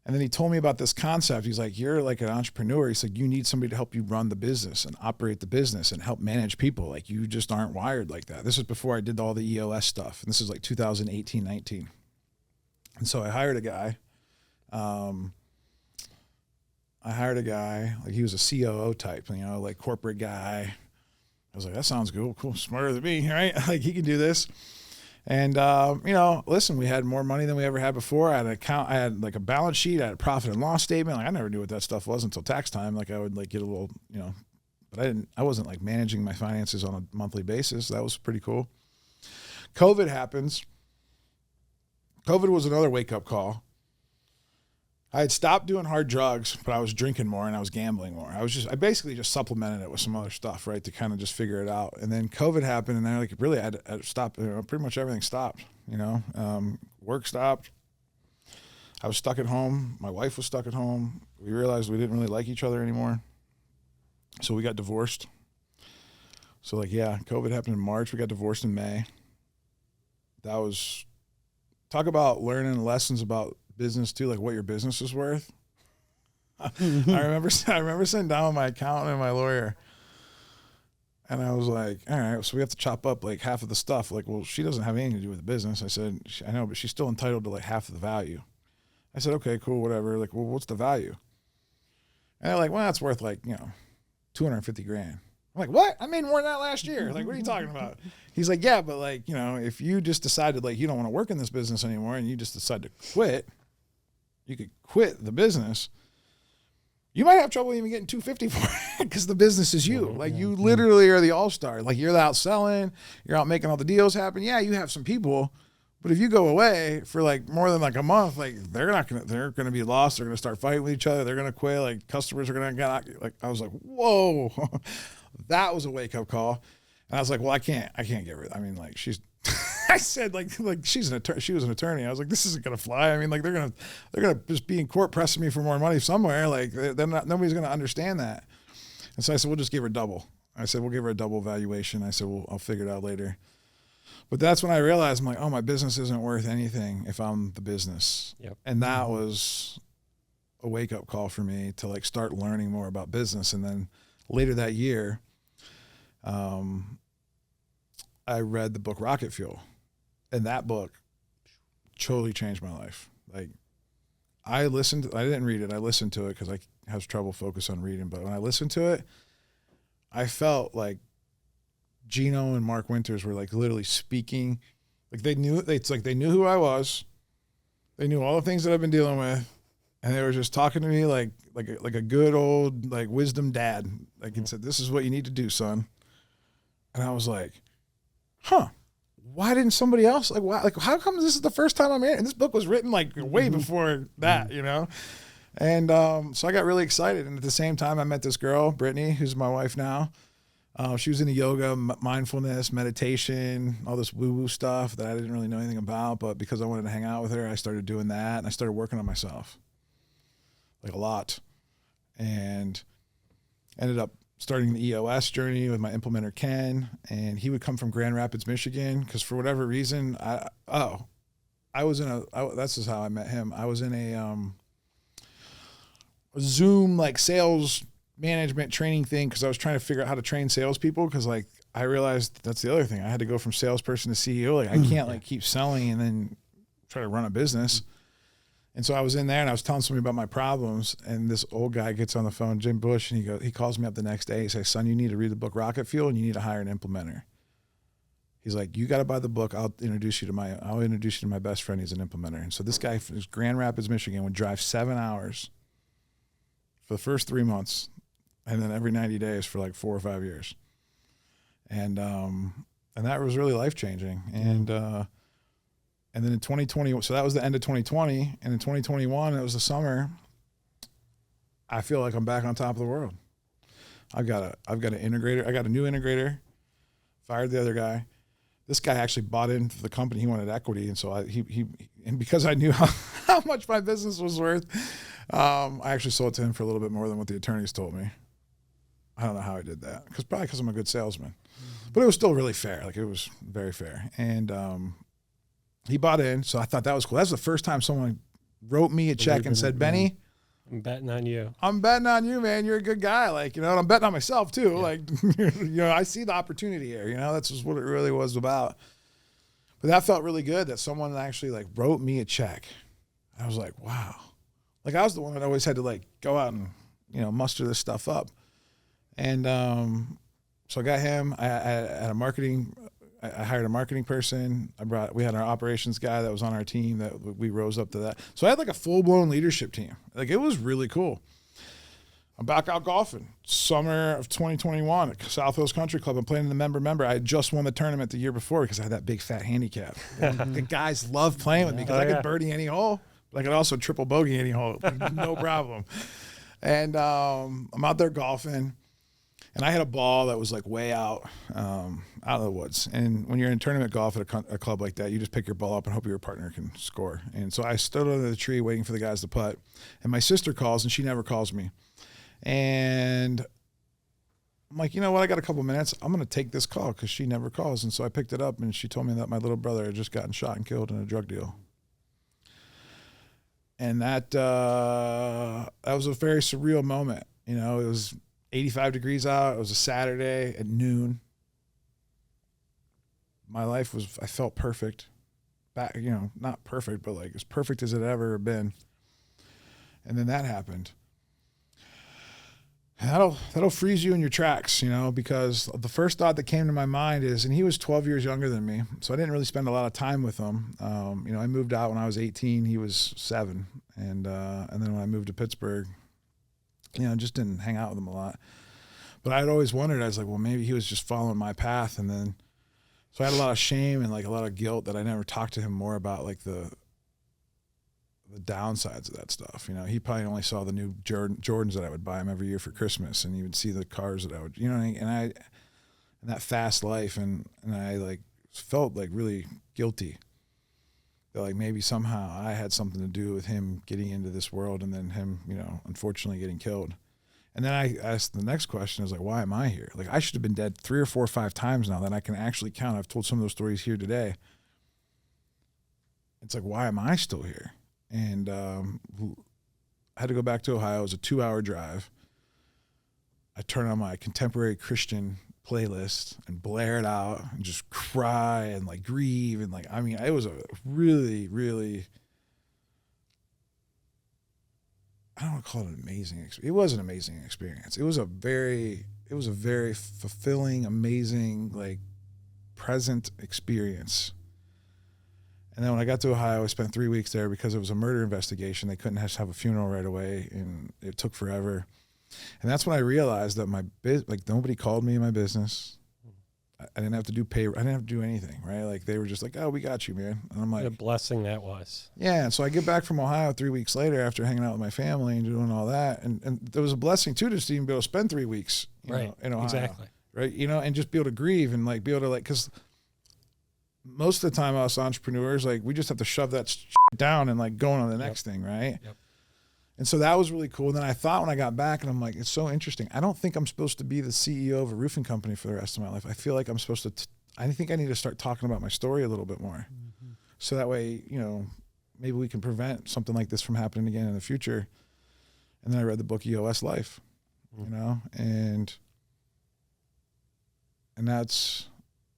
Speaker 1: And then he told me about this concept. He's like, you're like an entrepreneur. He's like, you need somebody to help you run the business and operate the business and help manage people. Like you just aren't wired like that. This was before I did all the EOS stuff. And this is like 2018, 19. And so I hired a guy. Like he was a COO type, like corporate guy. I was like, that sounds cool, smarter than me, right? Like he can do this. And, listen, we had more money than we ever had before. I had an account. I had like a balance sheet. I had a profit and loss statement. Like I never knew what that stuff was until tax time. Like I would like get a little, but I wasn't like managing my finances on a monthly basis. That was pretty cool. COVID happens. COVID was another wake-up call. I had stopped doing hard drugs, but I was drinking more and I was gambling more. I basically just supplemented it with some other stuff, right, to kind of just figure it out. And then COVID happened, and I had to stop. Pretty much everything stopped. Work stopped. I was stuck at home. My wife was stuck at home. We realized we didn't really like each other anymore, so we got divorced. So COVID happened in March. We got divorced in May. That was talk about learning lessons about business too, like what your business is worth. I remember sitting down with my accountant and my lawyer, and I was like, all right, so we have to chop up like half of the stuff. Like, well, she doesn't have anything to do with the business. I said, I know, but she's still entitled to like half of the value. I said, okay, cool, whatever. Like, well, what's the value? And they're like, well, it's worth like, $250,000. I'm like, what? I made more than that last year. Like, what are you talking about? He's like, yeah, but like, if you just decided like you don't want to work in this business anymore and you just decide to quit, you could quit the business. You might have trouble even getting $250 for it because the business is you. Like you literally are the all-star. Like you're out selling, you're out making all the deals happen. Yeah, you have some people, but if you go away for like more than like a month, like they're gonna be lost. They're gonna start fighting with each other. They're gonna quit. Like customers are gonna get like. I was like, whoa, that was a wake-up call. And I was like, well, I can't get rid of. I mean, like she's. I said like she's an attorney. She was an attorney. I was like, this isn't gonna fly. I mean, like they're gonna just be in court pressing me for more money somewhere. Like nobody's gonna understand that. And so I said, we'll just give her double. I said, we'll give her a double valuation. I said, well, I'll figure it out later. But that's when I realized I'm like, oh, my business isn't worth anything if I'm the business. Yep. And that was a wake up call for me to like start learning more about business. And then later that year, I read the book Rocket Fuel, and that book totally changed my life. Like I didn't read it. I listened to it because I have trouble focus on reading. But when I listened to it, I felt like Gino and Mark Winters were like literally speaking. Like they knew who I was. They knew all the things that I've been dealing with. And they were just talking to me like a good old like wisdom dad. Like and said, this is what you need to do, son. And I was like, huh, why didn't somebody else like how come this is the first time I'm here? And this book was written like way before that, And so I got really excited. And at the same time, I met this girl, Brittany, who's my wife now. She was into yoga, mindfulness, meditation, all this woo-woo stuff that I didn't really know anything about. But because I wanted to hang out with her, I started doing that. And I started working on myself, like a lot. And ended up starting the EOS journey with my implementer, Ken. And he would come from Grand Rapids, Michigan, because for whatever reason, this is how I met him. I was in a Zoom like sales management training thing because I was trying to figure out how to train salespeople because like I realized that's the other thing. I had to go from salesperson to CEO. Like I can't like keep selling and then try to run a business. And so I was in there and I was telling somebody about my problems, and this old guy gets on the phone, Jim Bush, and he calls me up the next day. He says, son, you need to read the book Rocket Fuel and you need to hire an implementer. He's like, you got to buy the book. I'll introduce you to my best friend. He's an implementer. And so this guy from Grand Rapids, Michigan would drive 7 hours for the first 3 months and then every 90 days for like 4 or 5 years. And that was really life-changing. And then in 2020, so that was the end of 2020. And in 2021, it was the summer. I feel like I'm back on top of the world. I've got an integrator. I got a new integrator, fired the other guy. This guy actually bought into the company. He wanted equity. And so and because I knew how much my business was worth, I actually sold it to him for a little bit more than what the attorneys told me. I don't know how I did that. Probably because I'm a good salesman. But it was still really fair. Like, it was very fair. And he bought in. So I thought that was cool. That's the first time someone wrote me a check and said, Benny,
Speaker 2: I'm betting on you.
Speaker 1: I'm betting on you, man. You're a good guy. Like, and I'm betting on myself too. Yeah. Like, I see the opportunity here. That's just what it really was about. But that felt really good that someone actually like wrote me a check. I was like, wow. Like, I was the one that always had to like go out and, muster this stuff up. And so I got him. I had a marketing. I hired a marketing person. We had our operations guy that was on our team that we rose up to that. So I had like a full-blown leadership team. Like, it was really cool. I'm back out golfing. Summer of 2021 at South Hills Country Club. I'm playing in the member. I had just won the tournament the year before because I had that big fat handicap. The guys love playing with me because I could birdie any hole, but I could also triple bogey any hole. No problem. And I'm out there golfing. And I had a ball that was like way out of the woods. And when you're in tournament golf at a club like that, you just pick your ball up and hope your partner can score. And so I stood under the tree waiting for the guys to putt. And my sister calls, and she never calls me. And I'm like, you know what? I got a couple minutes. I'm going to take this call because she never calls. And so I picked it up, and she told me that my little brother had just gotten shot and killed in a drug deal. And that was a very surreal moment. It was 85 degrees out. It was a Saturday at noon. My life I felt perfect. Back, not perfect, but like as perfect as it ever been. And then that happened. And that'll freeze you in your tracks, because the first thought that came to my mind is, and he was 12 years younger than me, so I didn't really spend a lot of time with him. I moved out when I was 18. He was 7. And then when I moved to Pittsburgh, just didn't hang out with him a lot. But I'd always wondered, I was like, well, maybe he was just following my path. And then, so I had a lot of shame and like a lot of guilt that I never talked to him more about like the downsides of that stuff. He probably only saw the new Jordans that I would buy him every year for Christmas, and he would see the cars that I would, and that fast life. And I like felt like really guilty that like maybe somehow I had something to do with him getting into this world and then him, unfortunately getting killed. And then I asked the next question is like, why am I here? Like, I should have been dead 3 or 4 or 5 times now that I can actually count. I've told some of those stories here today. It's like, why am I still here? And I had to go back to Ohio. It was a 2-hour drive. I turned on my contemporary Christian playlist and blare it out and just cry and like grieve. And like, it was a really, really, I don't want to call it an amazing experience. It was an amazing experience. It was a very fulfilling, amazing, like present experience. And then when I got to Ohio, I spent 3 weeks there because it was a murder investigation. They couldn't have a funeral right away, and it took forever. And that's when I realized that nobody called me in my business. I didn't have to do I didn't have to do anything, right? Like, they were just like, oh, we got you, man. And I'm like,
Speaker 2: what a blessing that was.
Speaker 1: Yeah. And so I get back from Ohio 3 weeks later after hanging out with my family and doing all that. And there was a blessing too, just to even be able to spend 3 weeks in Ohio. Exactly. Right. And just be able to grieve and like be able to like, cause most of the time us entrepreneurs, like we just have to shove that shit down and like going on the next thing. Right. Yep. And so that was really cool. And then I thought when I got back, and I'm like, it's so interesting. I don't think I'm supposed to be the CEO of a roofing company for the rest of my life. I feel like I'm supposed to, I think I need to start talking about my story a little bit more. Mm-hmm. So that way, maybe we can prevent something like this from happening again in the future. And then I read the book EOS Life, and that's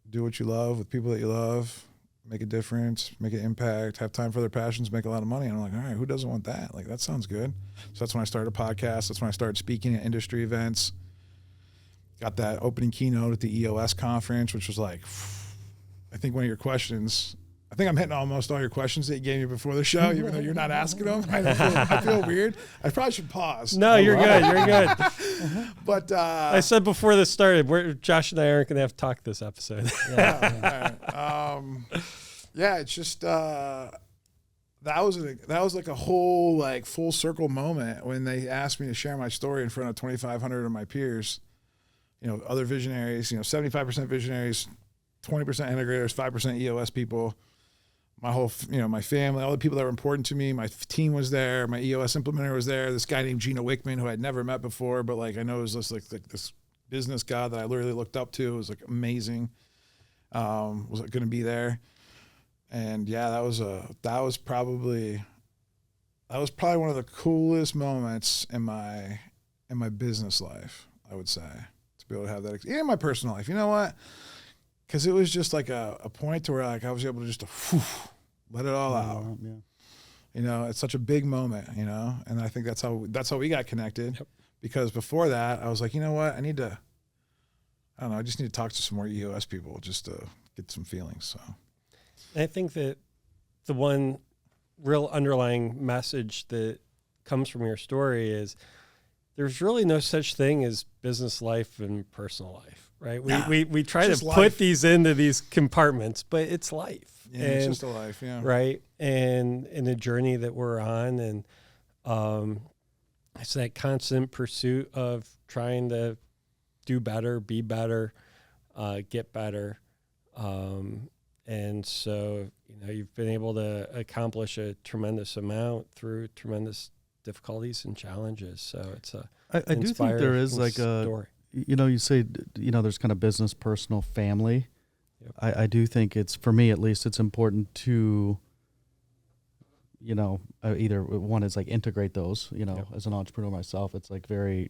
Speaker 1: do what you love with people that you love, make a difference, make an impact, have time for their passions, make a lot of money. And I'm like, all right, who doesn't want that? Like, that sounds good. So that's when I started a podcast. That's when I started speaking at industry events. Got that opening keynote at the EOS conference, which was like, I think one of your questions, I think I'm hitting almost all your questions that you gave me before the show, even though you're not asking them. I feel weird. I probably should pause.
Speaker 2: No, you're good. You're good.
Speaker 1: But
Speaker 2: I said before this started, Josh and I aren't going to have to talk this episode.
Speaker 1: Yeah, it's just that was like a whole like full circle moment when they asked me to share my story in front of 2,500 of my peers. Other visionaries. 75% visionaries, 20% integrators, 5% EOS people. My whole, my family, all the people that were important to me. My team was there. My EOS implementer was there. This guy named Gino Wickman, who I'd never met before, but like I know was just like this business guy that I literally looked up to. It was like amazing. Was going to be there, and yeah, that was probably one of the coolest moments in my business life. I would say to be able to have that in my personal life. You know what? Because it was just like a point to where like I was able to just let it all out.
Speaker 3: Yeah.
Speaker 1: It's such a big moment, and I think that's how we got connected.
Speaker 2: Yep.
Speaker 1: Because before that, I was like, you know what? I just need to talk to some more EOS people just to get some feelings. So
Speaker 2: I think that the one real underlying message that comes from your story is there's really no such thing as business life and personal life. Right. We try to put these into these compartments, but it's life.
Speaker 1: Yeah, it's just a life. Yeah.
Speaker 2: Right. And in the journey that we're on. And it's that constant pursuit of trying to do better, be better, get better. And so, you've been able to accomplish a tremendous amount through tremendous difficulties and challenges. So it's
Speaker 3: I do think there is like a story. You say, there's kind of business, personal, family. Yep. I do think it's, for me at least, it's important to, either one is like integrate those,
Speaker 2: Yep.
Speaker 3: As an entrepreneur myself, it's like very,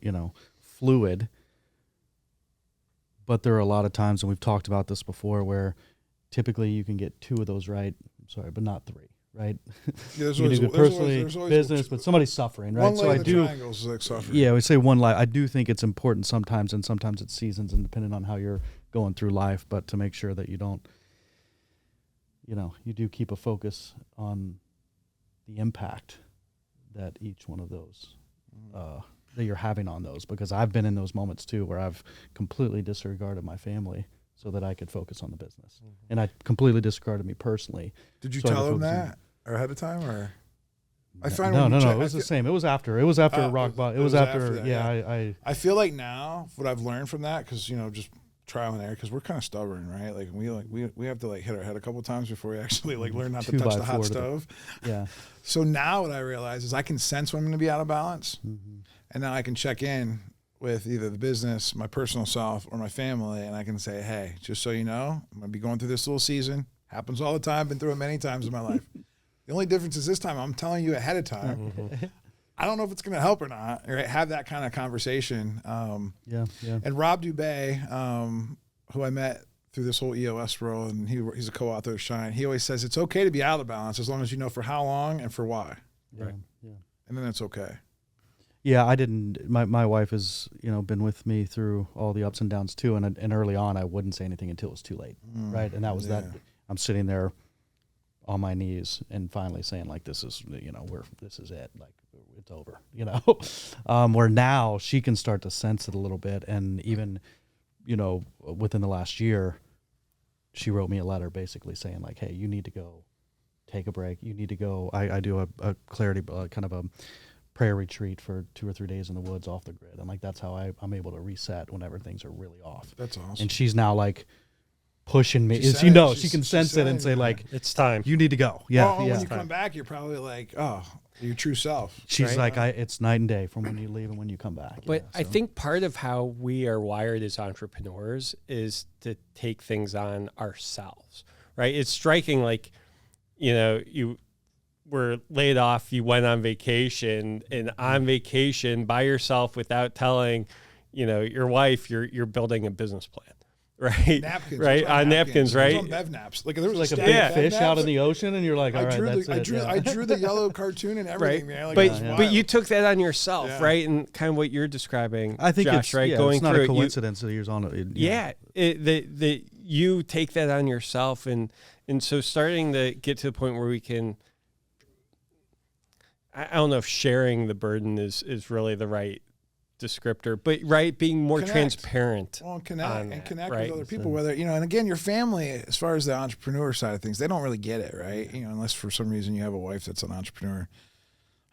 Speaker 3: fluid. But there are a lot of times, and we've talked about this before, where typically you can get two of those right. I'm sorry, but not three. Right,
Speaker 1: yeah,
Speaker 3: you do personally, business, but somebody's suffering, right?
Speaker 1: One leg of the triangle is like suffering.
Speaker 3: Yeah, we say one life. I do think it's important sometimes, and sometimes it's seasons, and depending on how you're going through life. But to make sure that you don't, you do keep a focus on the impact that each one of those that you're having on those. Because I've been in those moments too, where I've completely disregarded my family so that I could focus on the business, and I completely disregarded me personally.
Speaker 1: Did you tell them that? Or ahead of time, or I find
Speaker 3: no. It was the same. It was after. It was after rock bottom. It was after.
Speaker 1: That,
Speaker 3: yeah.
Speaker 1: I feel like now what I've learned from that, because just trial and error, because we're kind of stubborn, right? Like we have to like hit our head a couple of times before we actually like learn not to touch the hot stove.
Speaker 3: Yeah.
Speaker 1: So now what I realize is I can sense when I'm going to be out of balance, and now I can check in with either the business, my personal self, or my family, and I can say, hey, just so you know, I'm going to be going through this little season. Happens all the time. Been through it many times in my life. The only difference is this time I'm telling you ahead of time. I don't know if it's going to help or not. Right? Have that kind of conversation.
Speaker 3: Yeah.
Speaker 1: And Rob Dubay, who I met through this whole EOS role, and he's a co-author of Shine. He always says it's okay to be out of balance as long as you know for how long and for why.
Speaker 3: Right. Yeah.
Speaker 1: And then it's okay.
Speaker 3: Yeah, I didn't. My wife has been with me through all the ups and downs too, and early on I wouldn't say anything until it was too late, right? And that was that. I'm sitting there on my knees and finally saying like, this is this is it, like it's over, where now she can start to sense it a little bit, and even within the last year, she wrote me a letter basically saying like, hey, you need to go take a break. You need to go. I do a clarity kind of a prayer retreat for 2 or 3 days in the woods off the grid. And like, that's how I'm able to reset whenever things are really off.
Speaker 1: That's awesome.
Speaker 3: And she's now like pushing me. She can sense it and say like,
Speaker 2: it's time.
Speaker 3: You need to go. Yeah.
Speaker 1: Well, when you come back, you're probably like, oh, your true self.
Speaker 3: She's right? Like, it's night and day from when you leave and when you come back.
Speaker 2: But I think part of how we are wired as entrepreneurs is to take things on ourselves, right? It's striking, like, you were laid off, you went on vacation, and on vacation by yourself without telling, your wife, you're building a business plan, right?
Speaker 1: Napkins,
Speaker 2: right? On napkins, right?
Speaker 1: On bev naps. Like there was
Speaker 3: like a big fish out in the ocean, and you're like, all right, that's it.
Speaker 1: I drew the yellow cartoon and everything,
Speaker 2: right?
Speaker 1: man. Like,
Speaker 2: but you took that on yourself, right? And kind of what you're describing,
Speaker 3: I think
Speaker 2: Josh,
Speaker 3: it's
Speaker 2: right?
Speaker 3: Yeah,
Speaker 2: going
Speaker 3: it's not
Speaker 2: through
Speaker 3: a coincidence that he was on it.
Speaker 2: That you take that on yourself, and so starting to get to the point where we can, I don't know if sharing the burden is really the right descriptor, but being more transparent.
Speaker 1: Well, connect
Speaker 2: right?
Speaker 1: with other people, whether, and again, your family, as far as the entrepreneur side of things, they don't really get it, right? Unless for some reason you have a wife that's an entrepreneur.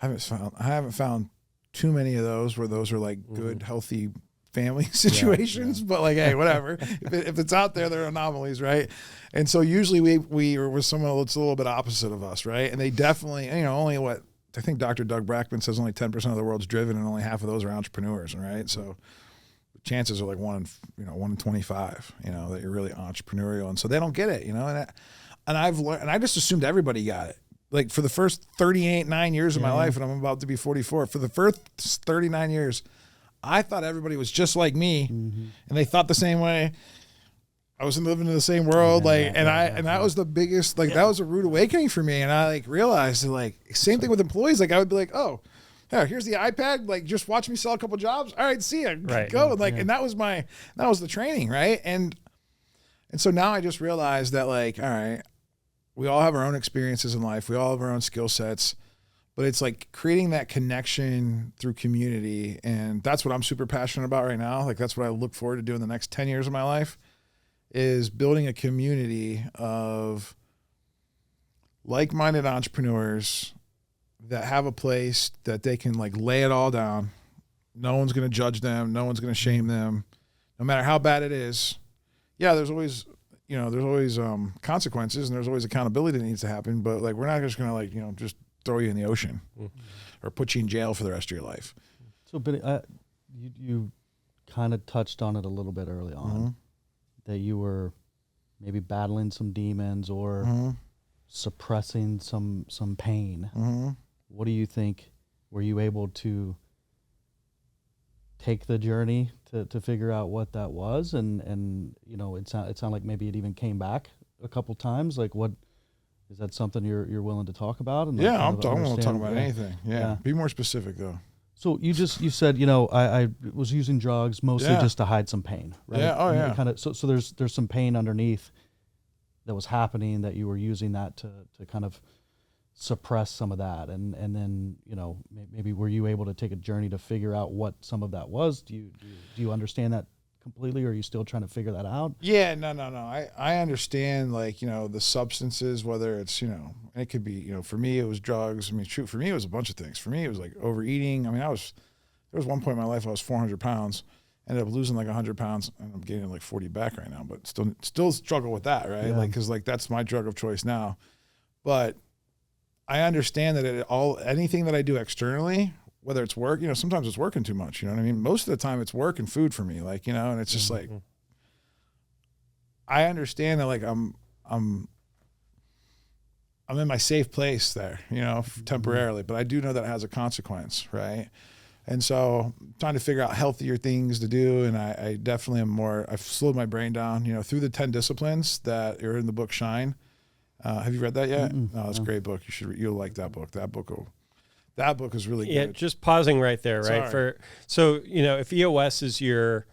Speaker 1: I haven't found too many of those where those are like good, healthy family situations, but like, hey, whatever. if it's out there, they're anomalies, right? And so usually we are with someone that's a little bit opposite of us, right? And they definitely, only what I think Dr. Doug Brackman says only 10% of the world's driven, and only half of those are entrepreneurs, right? So chances are like 1 in 25, that you're really entrepreneurial, and so they don't get it, and I've learned, and I just assumed everybody got it. Like for the first 9 years of my life, and I'm about to be 44, for the first 39 years, I thought everybody was just like me, and they thought the same way. I was living in the same world, that was the biggest, that was a rude awakening for me. And I realized that same thing with employees. I would be like, oh, yeah, here's the iPad. Just watch me sell a couple jobs. All right, see ya.
Speaker 2: Right.
Speaker 1: Go. And that was the training, right? And so now I just realized that all right, we all have our own experiences in life. We all have our own skill sets. But it's creating that connection through community. And that's what I'm super passionate about right now. That's what I look forward to doing the next 10 years of my life, is building a community of like-minded entrepreneurs that have a place that they can lay it all down. No one's going to judge them. No one's going to shame them, no matter how bad it is. Yeah, there's always consequences, and there's always accountability that needs to happen. But we're not just going to just throw you in the ocean or put you in jail for the rest of your life.
Speaker 3: So, Benny, you kind of touched on it a little bit early on, that you were maybe battling some demons or suppressing some pain. What do you think? Were you able to take the journey to figure out what that was? And it sounded like maybe it even came back a couple times. What is that something you're willing to talk about? And
Speaker 1: yeah, I'm willing to talk about anything. Yeah. Be more specific though.
Speaker 3: So you said, I was using drugs mostly just to hide some pain, right?
Speaker 1: Yeah. Oh, yeah.
Speaker 3: Kind of. So there's some pain underneath that was happening, that you were using that to kind of suppress some of that, and then maybe were you able to take a journey to figure out what some of that was? Do you understand that completely, or are you still trying to figure that out?
Speaker 1: Yeah, no. I understand, the substances, whether it's, it could be, for me, it was drugs. I mean, shoot, for me, it was a bunch of things. For me, it was overeating. I mean, there was one point in my life I was 400 pounds, ended up losing 100 pounds, and I'm gaining 40 back right now, but still struggle with that, right?
Speaker 3: Yeah.
Speaker 1: Because that's my drug of choice now. But I understand that anything that I do externally, whether it's work, sometimes it's working too much, you know what I mean? Most of the time it's work and food for me, and it's just I understand that I'm in my safe place there, temporarily, but I do know that it has a consequence, right? And so I'm trying to figure out healthier things to do. And I definitely I've slowed my brain down, through the 10 disciplines that are in the book Shine. Have you read that yet? No, it's a great book. You'll like that book. That book is really good.
Speaker 2: Yeah, just pausing right there, right?
Speaker 1: Sorry.
Speaker 2: If EOS is your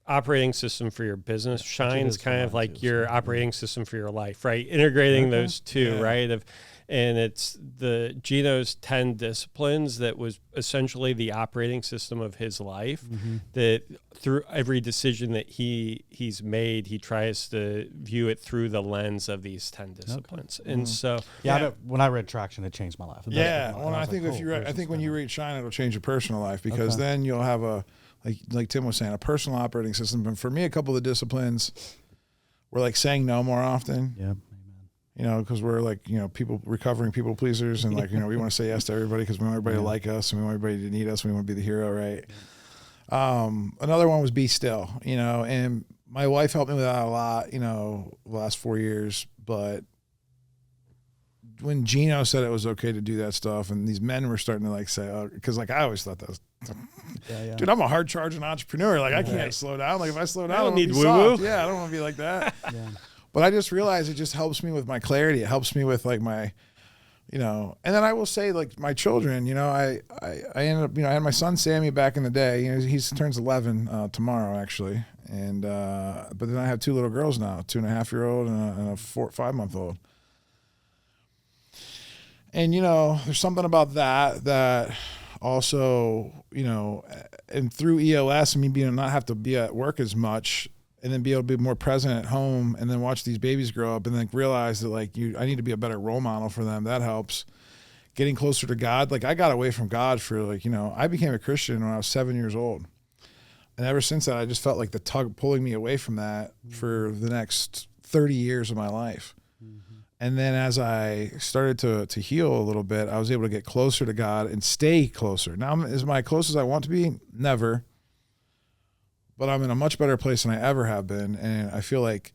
Speaker 2: operating system for your business, Shine's kind of like your operating system for your life, right? Integrating those two, right? And it's Gino's 10 disciplines that was essentially the operating system of his life, that through every decision that he's made, he tries to view it through the lens of these 10 disciplines. Okay. And so,
Speaker 3: when I read Traction, it changed my life.
Speaker 1: I think when you read Shine, it'll change your personal life, because then you'll have like Tim was saying, a personal operating system. And for me, a couple of the disciplines were saying no more often.
Speaker 3: Yeah.
Speaker 1: Because we're recovering people pleasers, and we want to say yes to everybody because we want everybody to like us, and we want everybody to need us, and we want to be the hero, right? Another one was be still, and my wife helped me with that a lot, the last 4 years. But when Gino said it was okay to do that stuff, and these men were starting to say, oh, because I always thought that was, dude, I'm a hard charging entrepreneur. I can't slow down. If I slow down, I don't need woo woo. Yeah, I don't want to be like that.
Speaker 3: Yeah.
Speaker 1: But I just realized it just helps me with my clarity. It helps me with my, and then I will say my children, I ended up, I had my son Sammy back in the day. He turns 11 tomorrow actually, And but then I have 2 little girls now, 2.5-year-old and a 5-month-old. And there's something about that also, and through EOS, me being not have to be at work as much, and then be able to be more present at home, and then watch these babies grow up, and then realize that I need to be a better role model for them. That helps. Getting closer to God. Like, I got away from God for I became a Christian when I was 7 years old. And ever since that, I just felt like the tug pulling me away from that for the next 30 years of my life. Mm-hmm. And then as I started to heal a little bit, I was able to get closer to God and stay closer. Now, is my close as I want to be? Never. But I'm in a much better place than I ever have been. And I feel like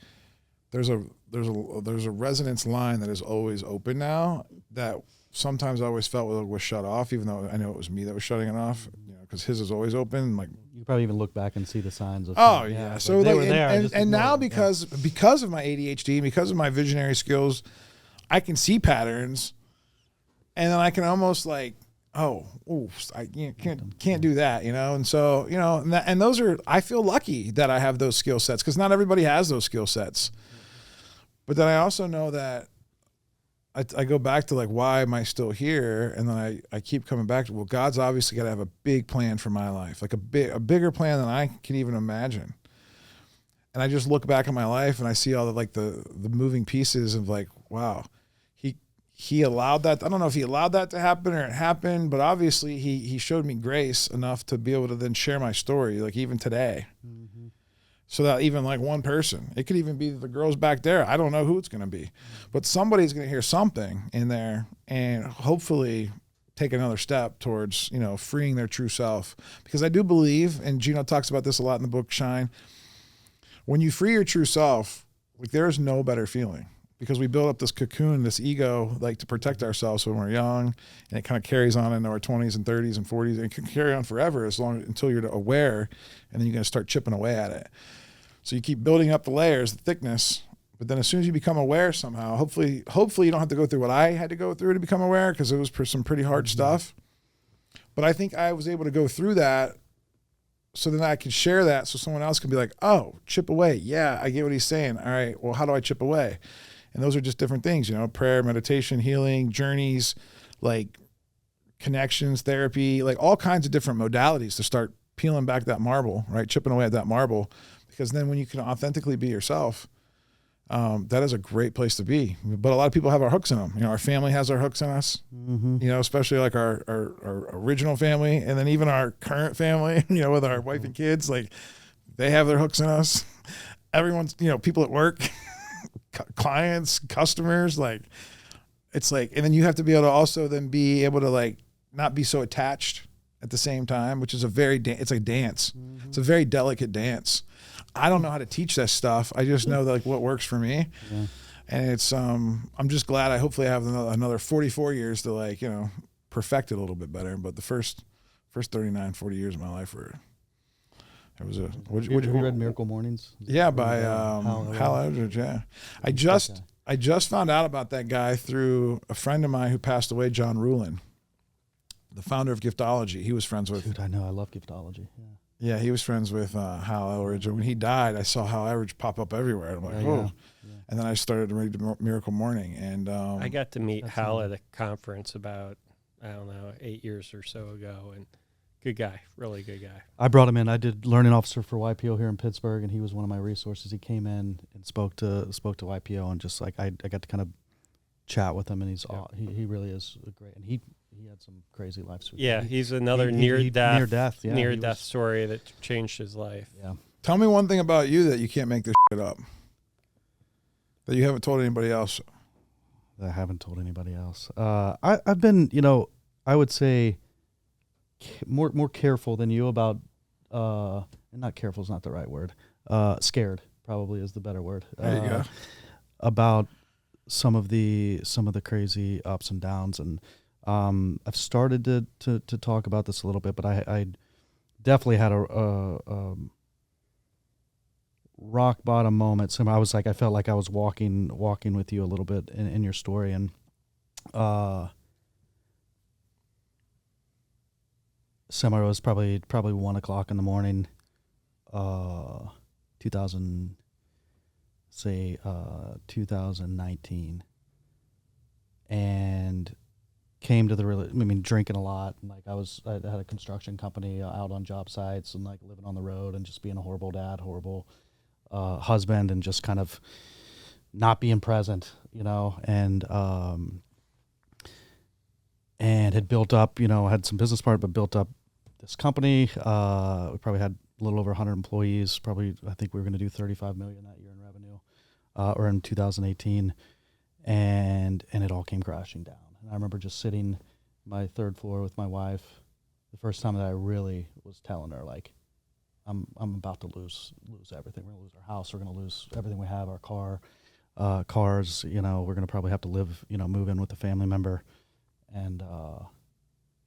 Speaker 1: there's a resonance line that is always open now that sometimes I always felt was shut off, even though I know it was me that was shutting it off, because his is always open. Like,
Speaker 3: you probably even look back and see the signs of.
Speaker 1: Oh yeah, so
Speaker 3: they were there,
Speaker 1: and now because of my ADHD, because of my visionary skills, I can see patterns, and then I can almost I can't do that, and so and those are, I feel lucky that I have those skill sets, because not everybody has those skill sets. But then I also know that I go back to why am I still here? And then I keep coming back to, well, God's obviously got to have a big plan for my life, a bigger plan than I can even imagine. And I just look back at my life and I see all the moving pieces of wow, he allowed that. I don't know if he allowed that to happen or it happened, but obviously he showed me grace enough to be able to then share my story, even today. Mm-hmm. So that even one person, it could even be the girls back there. I don't know who it's going to be, but somebody's going to hear something in there and hopefully take another step towards, freeing their true self. Because I do believe, and Gino talks about this a lot in the book Shine, when you free your true self, there's no better feeling, because we build up this cocoon, this ego, to protect ourselves when we're young, and it kind of carries on into our 20s and 30s and 40s, and it can carry on forever until you're aware, and then you're going to start chipping away at it. So you keep building up the layers, the thickness, but then as soon as you become aware somehow, hopefully you don't have to go through what I had to go through to become aware, because it was some pretty hard stuff. But I think I was able to go through that so then I can share that so someone else can be like, oh, chip away. Yeah, I get what he's saying. All right, well, how do I chip away? And those are just different things, prayer, meditation, healing, journeys, connections, therapy, all kinds of different modalities to start peeling back that marble, right? Chipping away at that marble. Because then when you can authentically be yourself, that is a great place to be. But a lot of people have our hooks in them. Our family has our hooks in us, especially our original family, and then even our current family, with our wife and kids, they have their hooks in us. Everyone's, people at work, clients, customers, it's and then you have to be able to also then be able to not be so attached at the same time, which is it's a dance. Mm-hmm. It's a very delicate dance. I don't know how to teach that stuff. I just know what works for me. Yeah. And it's, I'm just glad I hopefully have another 44 years to perfect it a little bit better. But the first 39, 40 years of my life were, it was a,
Speaker 3: you read Miracle Mornings?
Speaker 1: Yeah. By, Hal Eldridge. Yeah. I just found out about that guy through a friend of mine who passed away, John Rulin, the founder of Giftology. He was friends with.
Speaker 3: Dude, I know. I love Giftology. Yeah.
Speaker 1: Yeah, he was friends with Hal Eldridge. And when he died, I saw Hal Eldridge pop up everywhere. I'm like, whoa. Yeah. And then I started to read Miracle Morning. And
Speaker 2: I got to meet Hal at a conference about, 8 years or so ago. And good guy, really good guy.
Speaker 3: I brought him in. I did learning officer for YPO here in Pittsburgh, and he was one of my resources. He came in and spoke to YPO, and just I got to kind of chat with him, and he really is great. And he had some crazy life stories.
Speaker 2: Yeah, he's another near-death story that changed his life.
Speaker 3: Yeah.
Speaker 1: Tell me one thing about you that you can't make this shit up, that you haven't told anybody else.
Speaker 3: That I haven't told anybody else. I've been, I would say more careful than you about, and not careful is not the right word. Scared probably is the better word.
Speaker 1: There you go.
Speaker 3: About some of the crazy ups and downs, and I've started to talk about this a little bit, but I definitely had a rock bottom moment. So I was I felt like I was walking with you a little bit in your story, and it was probably 1:00 in the morning. 2019, and came to drinking a lot. And like I had a construction company out on job sites and like living on the road and just being a horrible dad, horrible husband, and just kind of not being present, and had built up, had some business part, but built up this company. We probably had a little over 100 employees. I think we were going to do 35 million that year in revenue, or in 2018, and it all came crashing down. And I remember just sitting on my third floor with my wife, the first time that I really was telling her, like, I'm about to lose everything. We're going to lose our house. We're going to lose everything we have, our cars. We're going to probably have to live, move in with a family member, and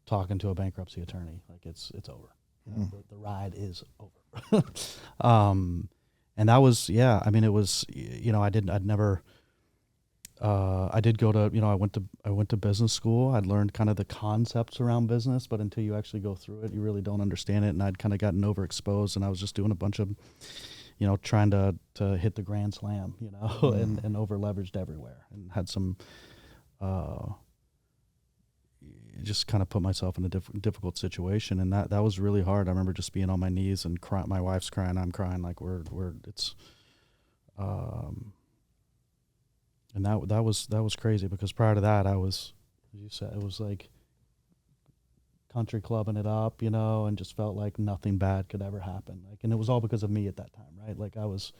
Speaker 3: talking to a bankruptcy attorney, like it's over. The ride is over. And that was, it was, I did go to, I went to business school. I'd learned kind of the concepts around business, but until you actually go through it, you really don't understand it. And I'd kind of gotten overexposed, and I was just doing a bunch of, trying to hit the grand slam, and over leveraged everywhere, and had some, just kind of put myself in a difficult situation. And that was really hard. I remember just being on my knees and my wife's crying, I'm crying, like and that was crazy, because prior to that, I was, as you said, it was like country clubbing it up, and just felt like nothing bad could ever happen. Like, and it was all because of me at that time, right? Like I was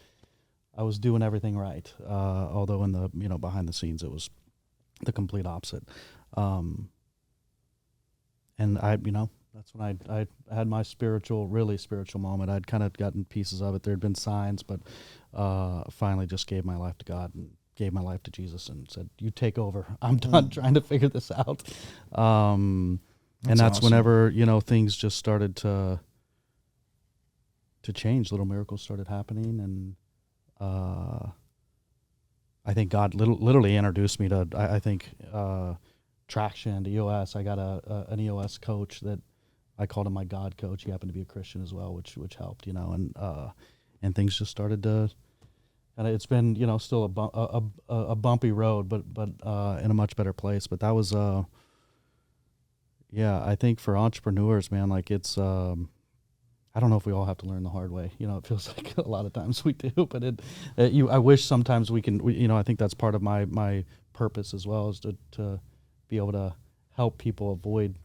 Speaker 3: doing everything right, although in the behind the scenes it was the complete opposite. And that's when I had my really spiritual moment. I'd kind of gotten pieces of it. There had been signs, but finally just gave my life to God and gave my life to Jesus and said, "You take over. I'm done trying to figure this out." And that's awesome. Whenever, things just started to change. Little miracles started happening. And I think God literally introduced me to, I think, traction to EOS. I got an EOS coach that I called him my God coach. He happened to be a Christian as well, which helped, and things just started to. And it's been, still a bumpy road, but in a much better place. But that was, I think for entrepreneurs, man, like it's, I don't know if we all have to learn the hard way. It feels like a lot of times we do, but I wish sometimes we can, I think that's part of my purpose as well, is to be able to help people avoid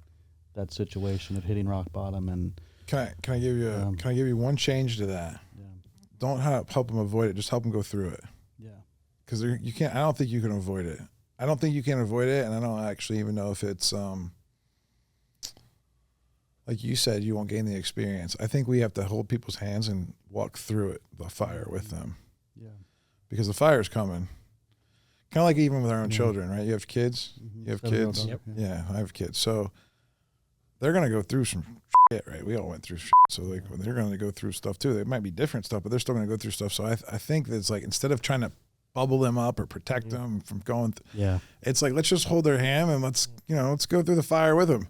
Speaker 3: that situation of hitting rock bottom. And
Speaker 1: can I give you one change to that? Don't help them avoid it. Just help them go through it.
Speaker 3: Yeah.
Speaker 1: Because you can't. I don't think you can avoid it. I don't think you can avoid it, and I don't actually even know if it's like you said, you won't gain the experience. I think we have to hold people's hands and walk through it, the fire with them.
Speaker 3: Yeah.
Speaker 1: Because the fire's coming. Kind of like even with our own children, right? You have kids. Mm-hmm. You have kids.
Speaker 3: Yep.
Speaker 1: Yeah, I have kids. So they're gonna go through some shit, right? We all went through shit. So they're going to go through stuff too. It might be different stuff, but they're still going to go through stuff. So I think that it's like, instead of trying to bubble them up or protect them from going, it's like, let's just hold their hand and let's go through the fire with them.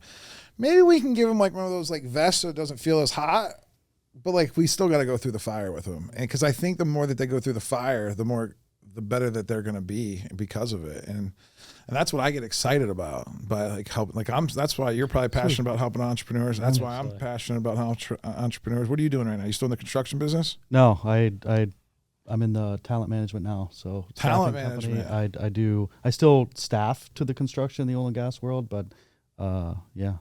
Speaker 1: Maybe we can give them like one of those like vests so it doesn't feel as hot, but like we still got to go through the fire with them. And because I think the more that they go through the fire, the better that they're going to be because of it. And that's what I get excited about, by like help. Like that's why you're probably passionate about helping entrepreneurs. That's why I'm passionate about entrepreneurs. What are you doing right now? You still in the construction business?
Speaker 3: No, I'm in the talent management now. So
Speaker 1: talent management.
Speaker 3: I still staff to the construction in the oil and gas world, but yeah.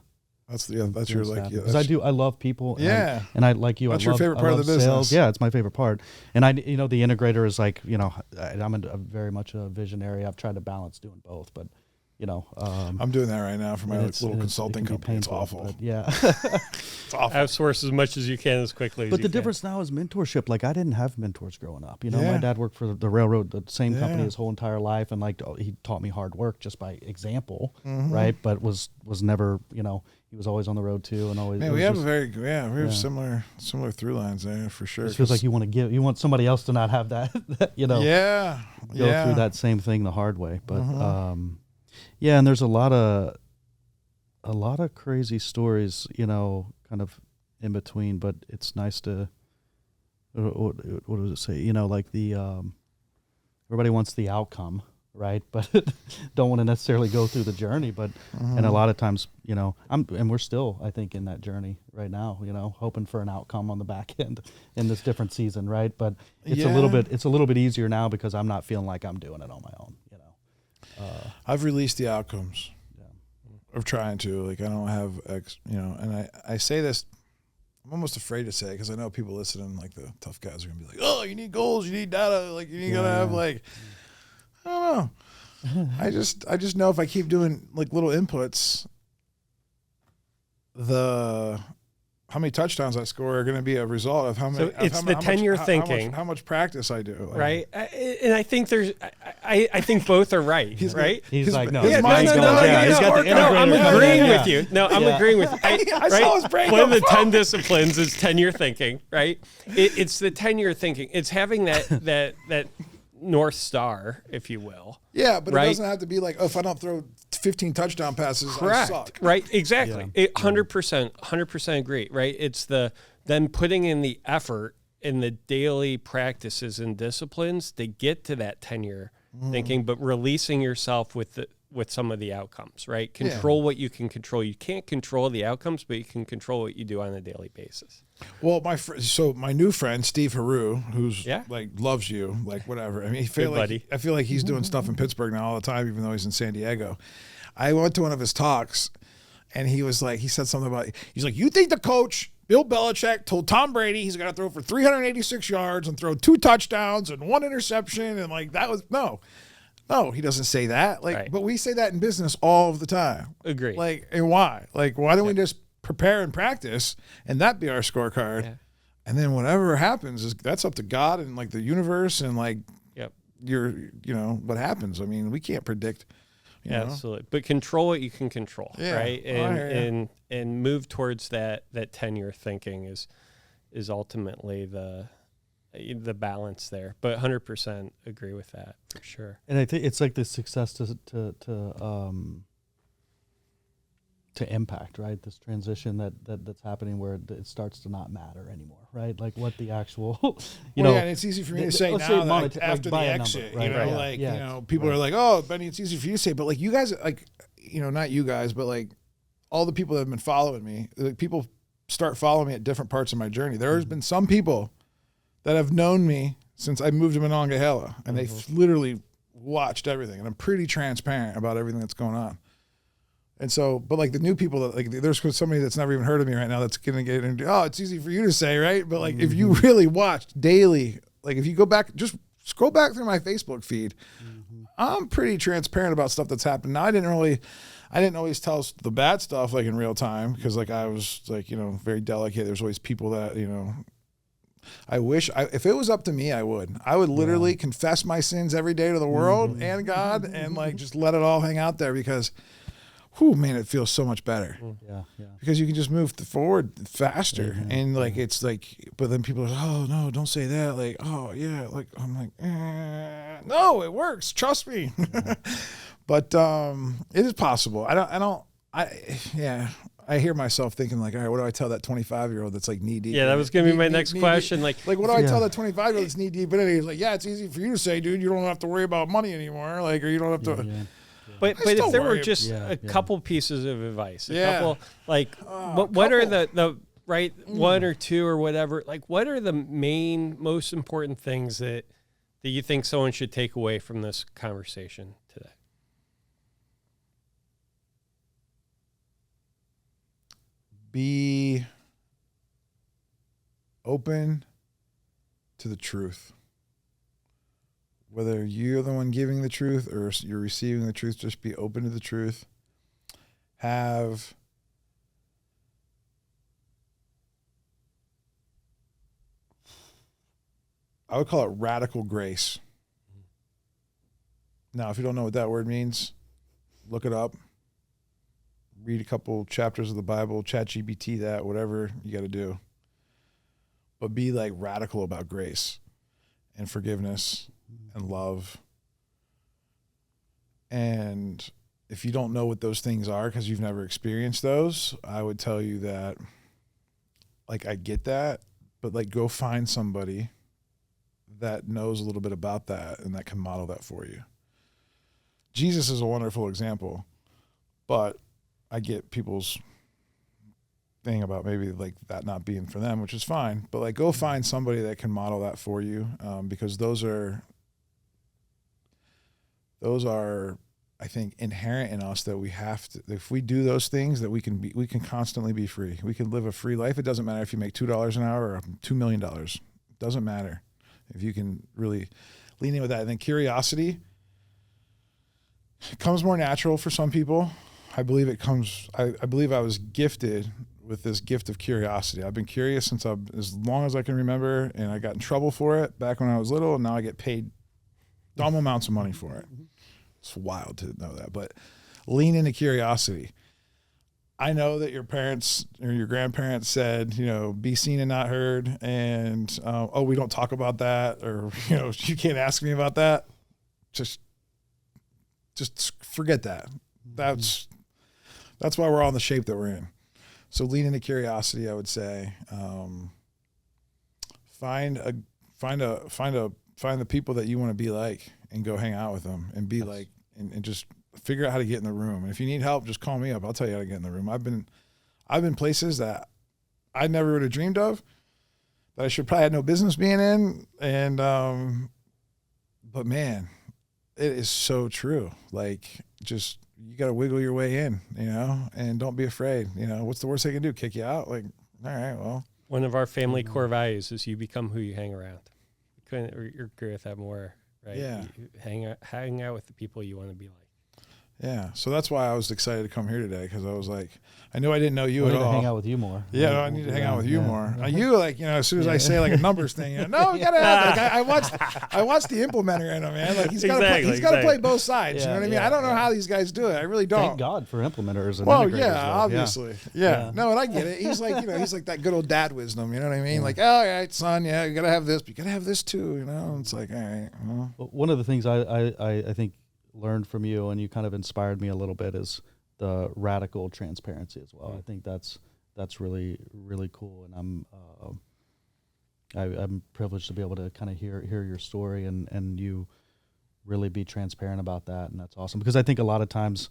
Speaker 1: That's your like,
Speaker 3: because I love people.
Speaker 1: Yeah.
Speaker 3: And I like you.
Speaker 1: That's your favorite part of the business.
Speaker 3: Sales. Yeah, it's my favorite part. And the integrator is like, I'm very much a visionary. I've tried to balance doing both, but
Speaker 1: I'm doing that right now for my little consulting company. It's awful.
Speaker 3: Yeah.
Speaker 1: It's awful.
Speaker 2: Outsource as much as you can as quickly as you can.
Speaker 3: But the difference now is mentorship. Like I didn't have mentors growing up. My dad worked for the railroad, the same company his whole entire life, and like he taught me hard work just by example, right? But was never, he was always on the road too, and always.
Speaker 1: Man, we have similar through lines there for sure.
Speaker 3: It feels like you want somebody else to not have that, go through that same thing the hard way. But and there's a lot of crazy stories, kind of in between. But it's nice to what does it say? You know, like the everybody wants the outcome, right? But don't want to necessarily go through the journey. But and a lot of times, you know, and we're still, I think, in that journey right now. You know, hoping for an outcome on the back end in this different season, right? But it's a little bit easier now because I'm not feeling like I'm doing it on my own. You know,
Speaker 1: I've released the outcomes of trying to. Like, I don't have you know, and I say this. I'm almost afraid to say it because I know people listening, like the tough guys, are gonna be like, "Oh, you need goals, you need data, like you gotta have like." I don't know. I just know if I keep doing like little inputs, how many touchdowns I score are going to be a result of how many.
Speaker 2: So it's the tenure thinking.
Speaker 1: How much practice I do. Like,
Speaker 2: right? And I think I think both are right, right?
Speaker 3: He's like, no.
Speaker 2: Yeah,
Speaker 3: He's got the
Speaker 2: I'm
Speaker 3: integrator
Speaker 2: agreeing
Speaker 3: coming in.
Speaker 2: with you. No, I'm agreeing with you.
Speaker 1: I saw his brain
Speaker 2: One of
Speaker 1: go,
Speaker 2: the 10 disciplines is tenure thinking, right? It's the tenure thinking. It's having that North Star, if you will.
Speaker 1: Yeah, but
Speaker 2: right?
Speaker 1: it doesn't have to be like, oh, if I don't throw 15 touchdown passes,
Speaker 2: correct.
Speaker 1: I suck.
Speaker 2: Right, exactly. 100% agree, right? It's then putting in the effort in the daily practices and disciplines to get to that tenure thinking, but releasing yourself with some of the outcomes, right? Control what you can control. You can't control the outcomes, but you can control what you do on a daily basis.
Speaker 1: Well, my new friend Steve Haru, who's like loves you, like whatever. I mean, I feel like he's doing stuff in Pittsburgh now all the time, even though he's in San Diego. I went to one of his talks, and he said something about, he's like, you think the coach Bill Belichick told Tom Brady he's got to throw for 386 yards and throw 2 touchdowns and 1 interception, and like that was no, he doesn't say that. Like,
Speaker 2: right.
Speaker 1: But we say that in business all of the time.
Speaker 2: Agree.
Speaker 1: Like, and why? Like, why don't we just prepare and practice, and that be our scorecard? Yeah. And then whatever happens that's up to God and like the universe and like what happens. I mean, we can't predict. You know?
Speaker 2: Absolutely, but control what you can control, right? And move towards that tenure thinking is ultimately the balance there. But 100% agree with that for sure.
Speaker 3: And I think it's like the success to impact, right? This transition that's happening where it starts to not matter anymore, right? Like what the actual,
Speaker 1: and it's easy for me to say now that after the exit, number, right? You know, people are like, oh, Benny, it's easy for you to say, but like you guys, like, you know, not you guys, but like all the people that have been following me, like people start following me at different parts of my journey. There has been some people that have known me since I moved to Monongahela, and they've literally watched everything, and I'm pretty transparent about everything that's going on. And so, but like the new people that like, there's somebody that's never even heard of me right now that's going to get into, oh, it's easy for you to say, right? But like, if you really watched daily, like if you go back, just scroll back through my Facebook feed, I'm pretty transparent about stuff that's happened. Now, I didn't always tell the bad stuff like in real time because like I was like, you know, very delicate. There's always people that, you know, if it was up to me, I would literally confess my sins every day to the world and God and like just let it all hang out there because man, it feels so much better.
Speaker 3: Yeah.
Speaker 1: Because you can just move forward faster. And like, it's like, but then people are like, oh no, don't say that. Like, oh yeah. Like, I'm like, no, it works. Trust me. But it is possible. I hear myself thinking like, all right, what do I tell that 25-year-old that's like knee deep?
Speaker 2: Yeah, that was going to be my next question. Like
Speaker 1: what do I tell that 25-year-old that's knee deep? But he's like, yeah, it's easy for you to say, dude, you don't have to worry about money anymore. Like, or you don't have to.
Speaker 3: Yeah.
Speaker 2: But if there were just a couple pieces of advice, couple, like what are the right 1 or 2 or whatever, like what are the most important things that you think someone should take away from this conversation today?
Speaker 1: Be open to the truth. Whether you're the one giving the truth or you're receiving the truth, just be open to the truth. I would call it radical grace. Now, if you don't know what that word means, look it up. Read a couple chapters of the Bible, ChatGPT that, whatever you got to do. But be like radical about grace and forgiveness and love. And if you don't know what those things are because you've never experienced those, I would tell you that, like, I get that, but like go find somebody that knows a little bit about that and that can model that for you. Jesus is a wonderful example, but I get people's thing about maybe like that not being for them, which is fine, but like go find somebody that can model that for you, because those are I think inherent in us, that we have to, if we do those things, that we can constantly be free. We can live a free life. It doesn't matter if you make $2 an hour or $2 million. It doesn't matter if you can really lean in with that. And then curiosity comes more natural for some people. I believe it comes, I believe I was gifted with this gift of curiosity. I've been curious since as long as I can remember, and I got in trouble for it back when I was little, and now I get paid dumb amounts of money for it. It's wild to know that, but lean into curiosity. I know that your parents or your grandparents said, be seen and not heard, and we don't talk about that, or you can't ask me about that. Just forget that. That's why we're all in the shape that we're in. So lean into curiosity, I would say. Find the people that you want to be like, and go hang out with them, and be like, and just figure out how to get in the room. And if you need help, just call me up. I'll tell you how to get in the room. I've been places that I never would have dreamed of, that I should probably had no business being in. And but man, it is so true. Like, just, you got to wiggle your way in, and don't be afraid. What's the worst they can do? Kick you out? Like, all right, well.
Speaker 2: One of our family core values is you become who you hang around. You couldn't agree with that more, right?
Speaker 1: Yeah.
Speaker 2: You hang out with the people you want to be like.
Speaker 1: Yeah, so that's why I was excited to come here today, because I was like, I knew I didn't know you at all.
Speaker 3: I need to hang out with you more.
Speaker 1: Yeah, no, I need to hang out with you more. You, like, as soon as I say like a numbers thing, no, you gotta have. Like, I watched the implementer in him, man. Like, he's got to play both sides. You know what I mean? I don't know how these guys do it. I really don't.
Speaker 3: Thank God for implementers. And
Speaker 1: well, yeah, obviously, yeah. No, and I get it. He's like, he's like that good old dad wisdom. You know what I mean? Like, all right, son, you gotta have this, but you gotta have this too. It's like, all right. Well,
Speaker 3: one of the things I think learned from you, and you kind of inspired me a little bit, is the radical transparency as well. I think that's really, really cool, and I'm privileged to be able to kind of hear your story, and you really be transparent about that, and that's awesome, because I think a lot of times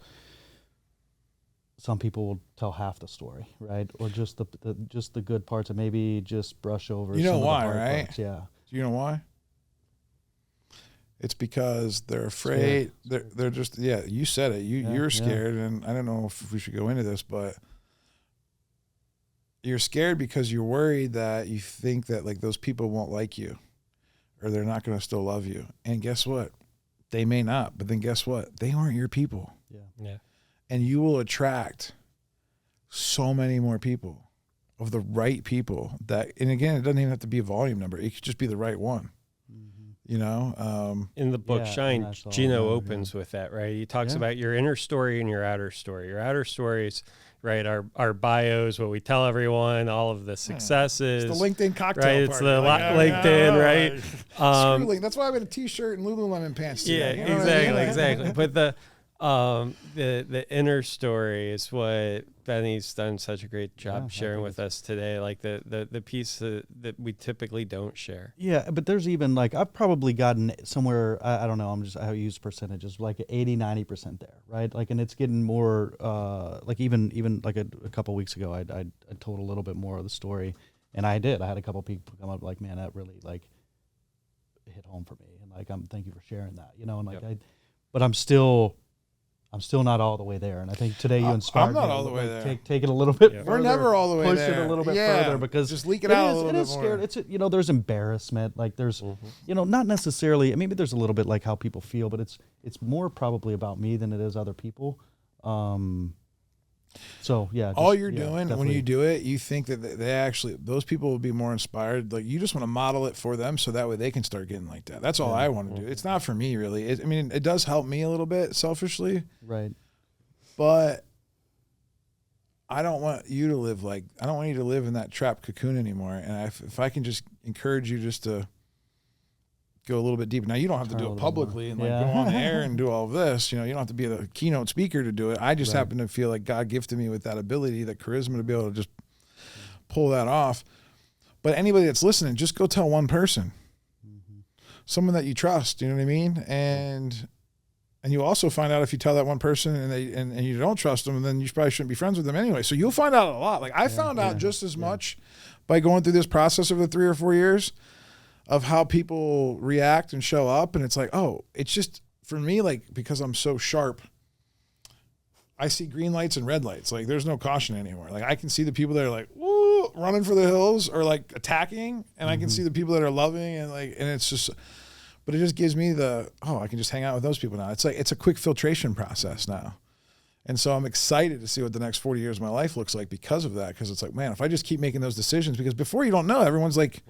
Speaker 3: some people will tell half the story, right, or just the good parts, and maybe just brush over.
Speaker 1: You know why,
Speaker 3: some of the hard
Speaker 1: right?
Speaker 3: parts. Yeah.
Speaker 1: Do you know why? It's because they're afraid. They're just, you said it. You're scared, and I don't know if we should go into this, but you're scared because you're worried that you think that like those people won't like you, or they're not going to still love you. And guess what? They may not, but then guess what? They aren't your people.
Speaker 2: Yeah.
Speaker 1: And you will attract so many more people, of the right people, that, and again, it doesn't even have to be a volume number. It could just be the right one. In
Speaker 2: the book Shine, Gino opens with that, right? He talks about your inner story and your outer story. Your outer story is, right, our bios, what we tell everyone, all of the successes.
Speaker 1: It's the LinkedIn cocktail
Speaker 2: party. It's the LinkedIn, right?
Speaker 1: That's why I have a T-shirt and Lululemon pants
Speaker 2: today.
Speaker 1: Yeah,
Speaker 2: exactly. But the inner story is what Benny's done such a great job sharing with us today, like the piece that we typically don't share.
Speaker 3: Yeah, but there's even like, I've probably gotten somewhere, I don't know, I use percentages, like 80-90% there, right? Like, and it's getting more, like even like a couple weeks ago, I told a little bit more of the story, and I had a couple people come up like, man, that really like hit home for me, and like, thank you for sharing that, and like, but I'm still not all the way there, and I think today you inspired me.
Speaker 1: I'm not all the way there.
Speaker 3: Take it a little bit further.
Speaker 1: We're never all the way
Speaker 3: push
Speaker 1: there.
Speaker 3: Push it a little bit further, because
Speaker 1: just leak it out a little bit more.
Speaker 3: It is scared. It's there's embarrassment. Like there's not necessarily. Maybe there's a little bit like how people feel, but it's more probably about me than it is other people. So yeah,
Speaker 1: all you're doing
Speaker 3: definitely.
Speaker 1: When you do it, you think that they actually, those people will be more inspired. Like, you just want to model it for them, so that way they can start getting like that. That's all I want to do. It's not for me really. It does help me a little bit selfishly,
Speaker 3: right?
Speaker 1: But I don't want you to live in that trapped cocoon anymore. And if I can just encourage you just to go a little bit deeper. Now, you don't have to do it publicly and like go on the air and do all of this. You don't have to be the keynote speaker to do it. I just happen to feel like God gifted me with that ability, that charisma, to be able to just pull that off. But anybody that's listening, just go tell one person, someone that you trust, you know what I mean? And you also find out if you tell that one person and you don't trust them, then you probably shouldn't be friends with them anyway. So you'll find out a lot. Like I found out just as much by going through this process over the 3 or 4 years of how people react and show up. And it's like, oh, it's just for me, like, because I'm so sharp, I see green lights and red lights. Like there's no caution anymore. Like I can see the people that are like, woo, running for the hills or like attacking. And I can see the people that are loving and it's just, but it just gives me I can just hang out with those people now. It's like, it's a quick filtration process now. And so I'm excited to see what the next 40 years of my life looks like because of that. Because it's like, man, if I just keep making those decisions, because before you don't know, everyone's like,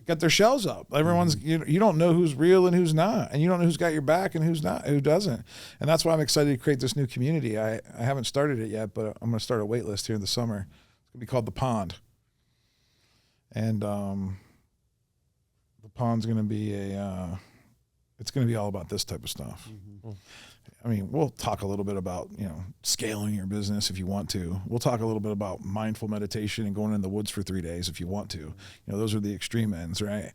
Speaker 1: got their shells up. Everyone's, you don't know who's real and who's not. And you don't know who's got your back and who's not, who doesn't. And that's why I'm excited to create this new community. I haven't started it yet, but I'm going to start a wait list here in the summer. It's going to be called The Pond. And The Pond's going to be it's going to be all about this type of stuff. I mean, we'll talk a little bit about, scaling your business if you want to. We'll talk a little bit about mindful meditation and going in the woods for 3 days if you want to. Those are the extreme ends, right?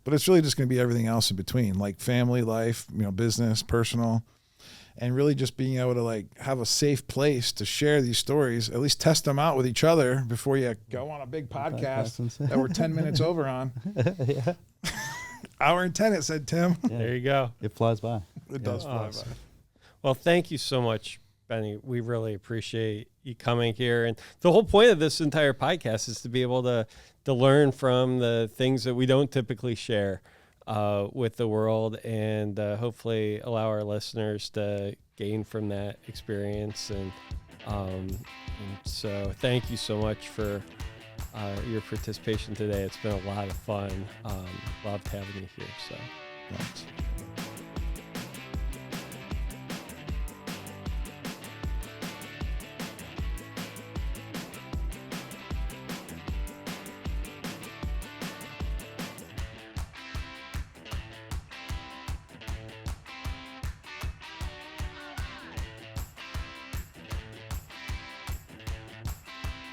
Speaker 1: But it's really just going to be everything else in between, like family life, business, personal, and really just being able to like have a safe place to share these stories, at least test them out with each other before you go on a big podcast that we're 10 minutes over on. Hour and 10, it said, Tim.
Speaker 2: Yeah. There you go.
Speaker 3: It flies by.
Speaker 1: It does fly by.
Speaker 2: Well, thank you so much, Benny. We really appreciate you coming here. And the whole point of this entire podcast is to be able to learn from the things that we don't typically share with the world, and hopefully allow our listeners to gain from that experience. And so thank you so much for your participation today. It's been a lot of fun. Loved having you here. So thanks.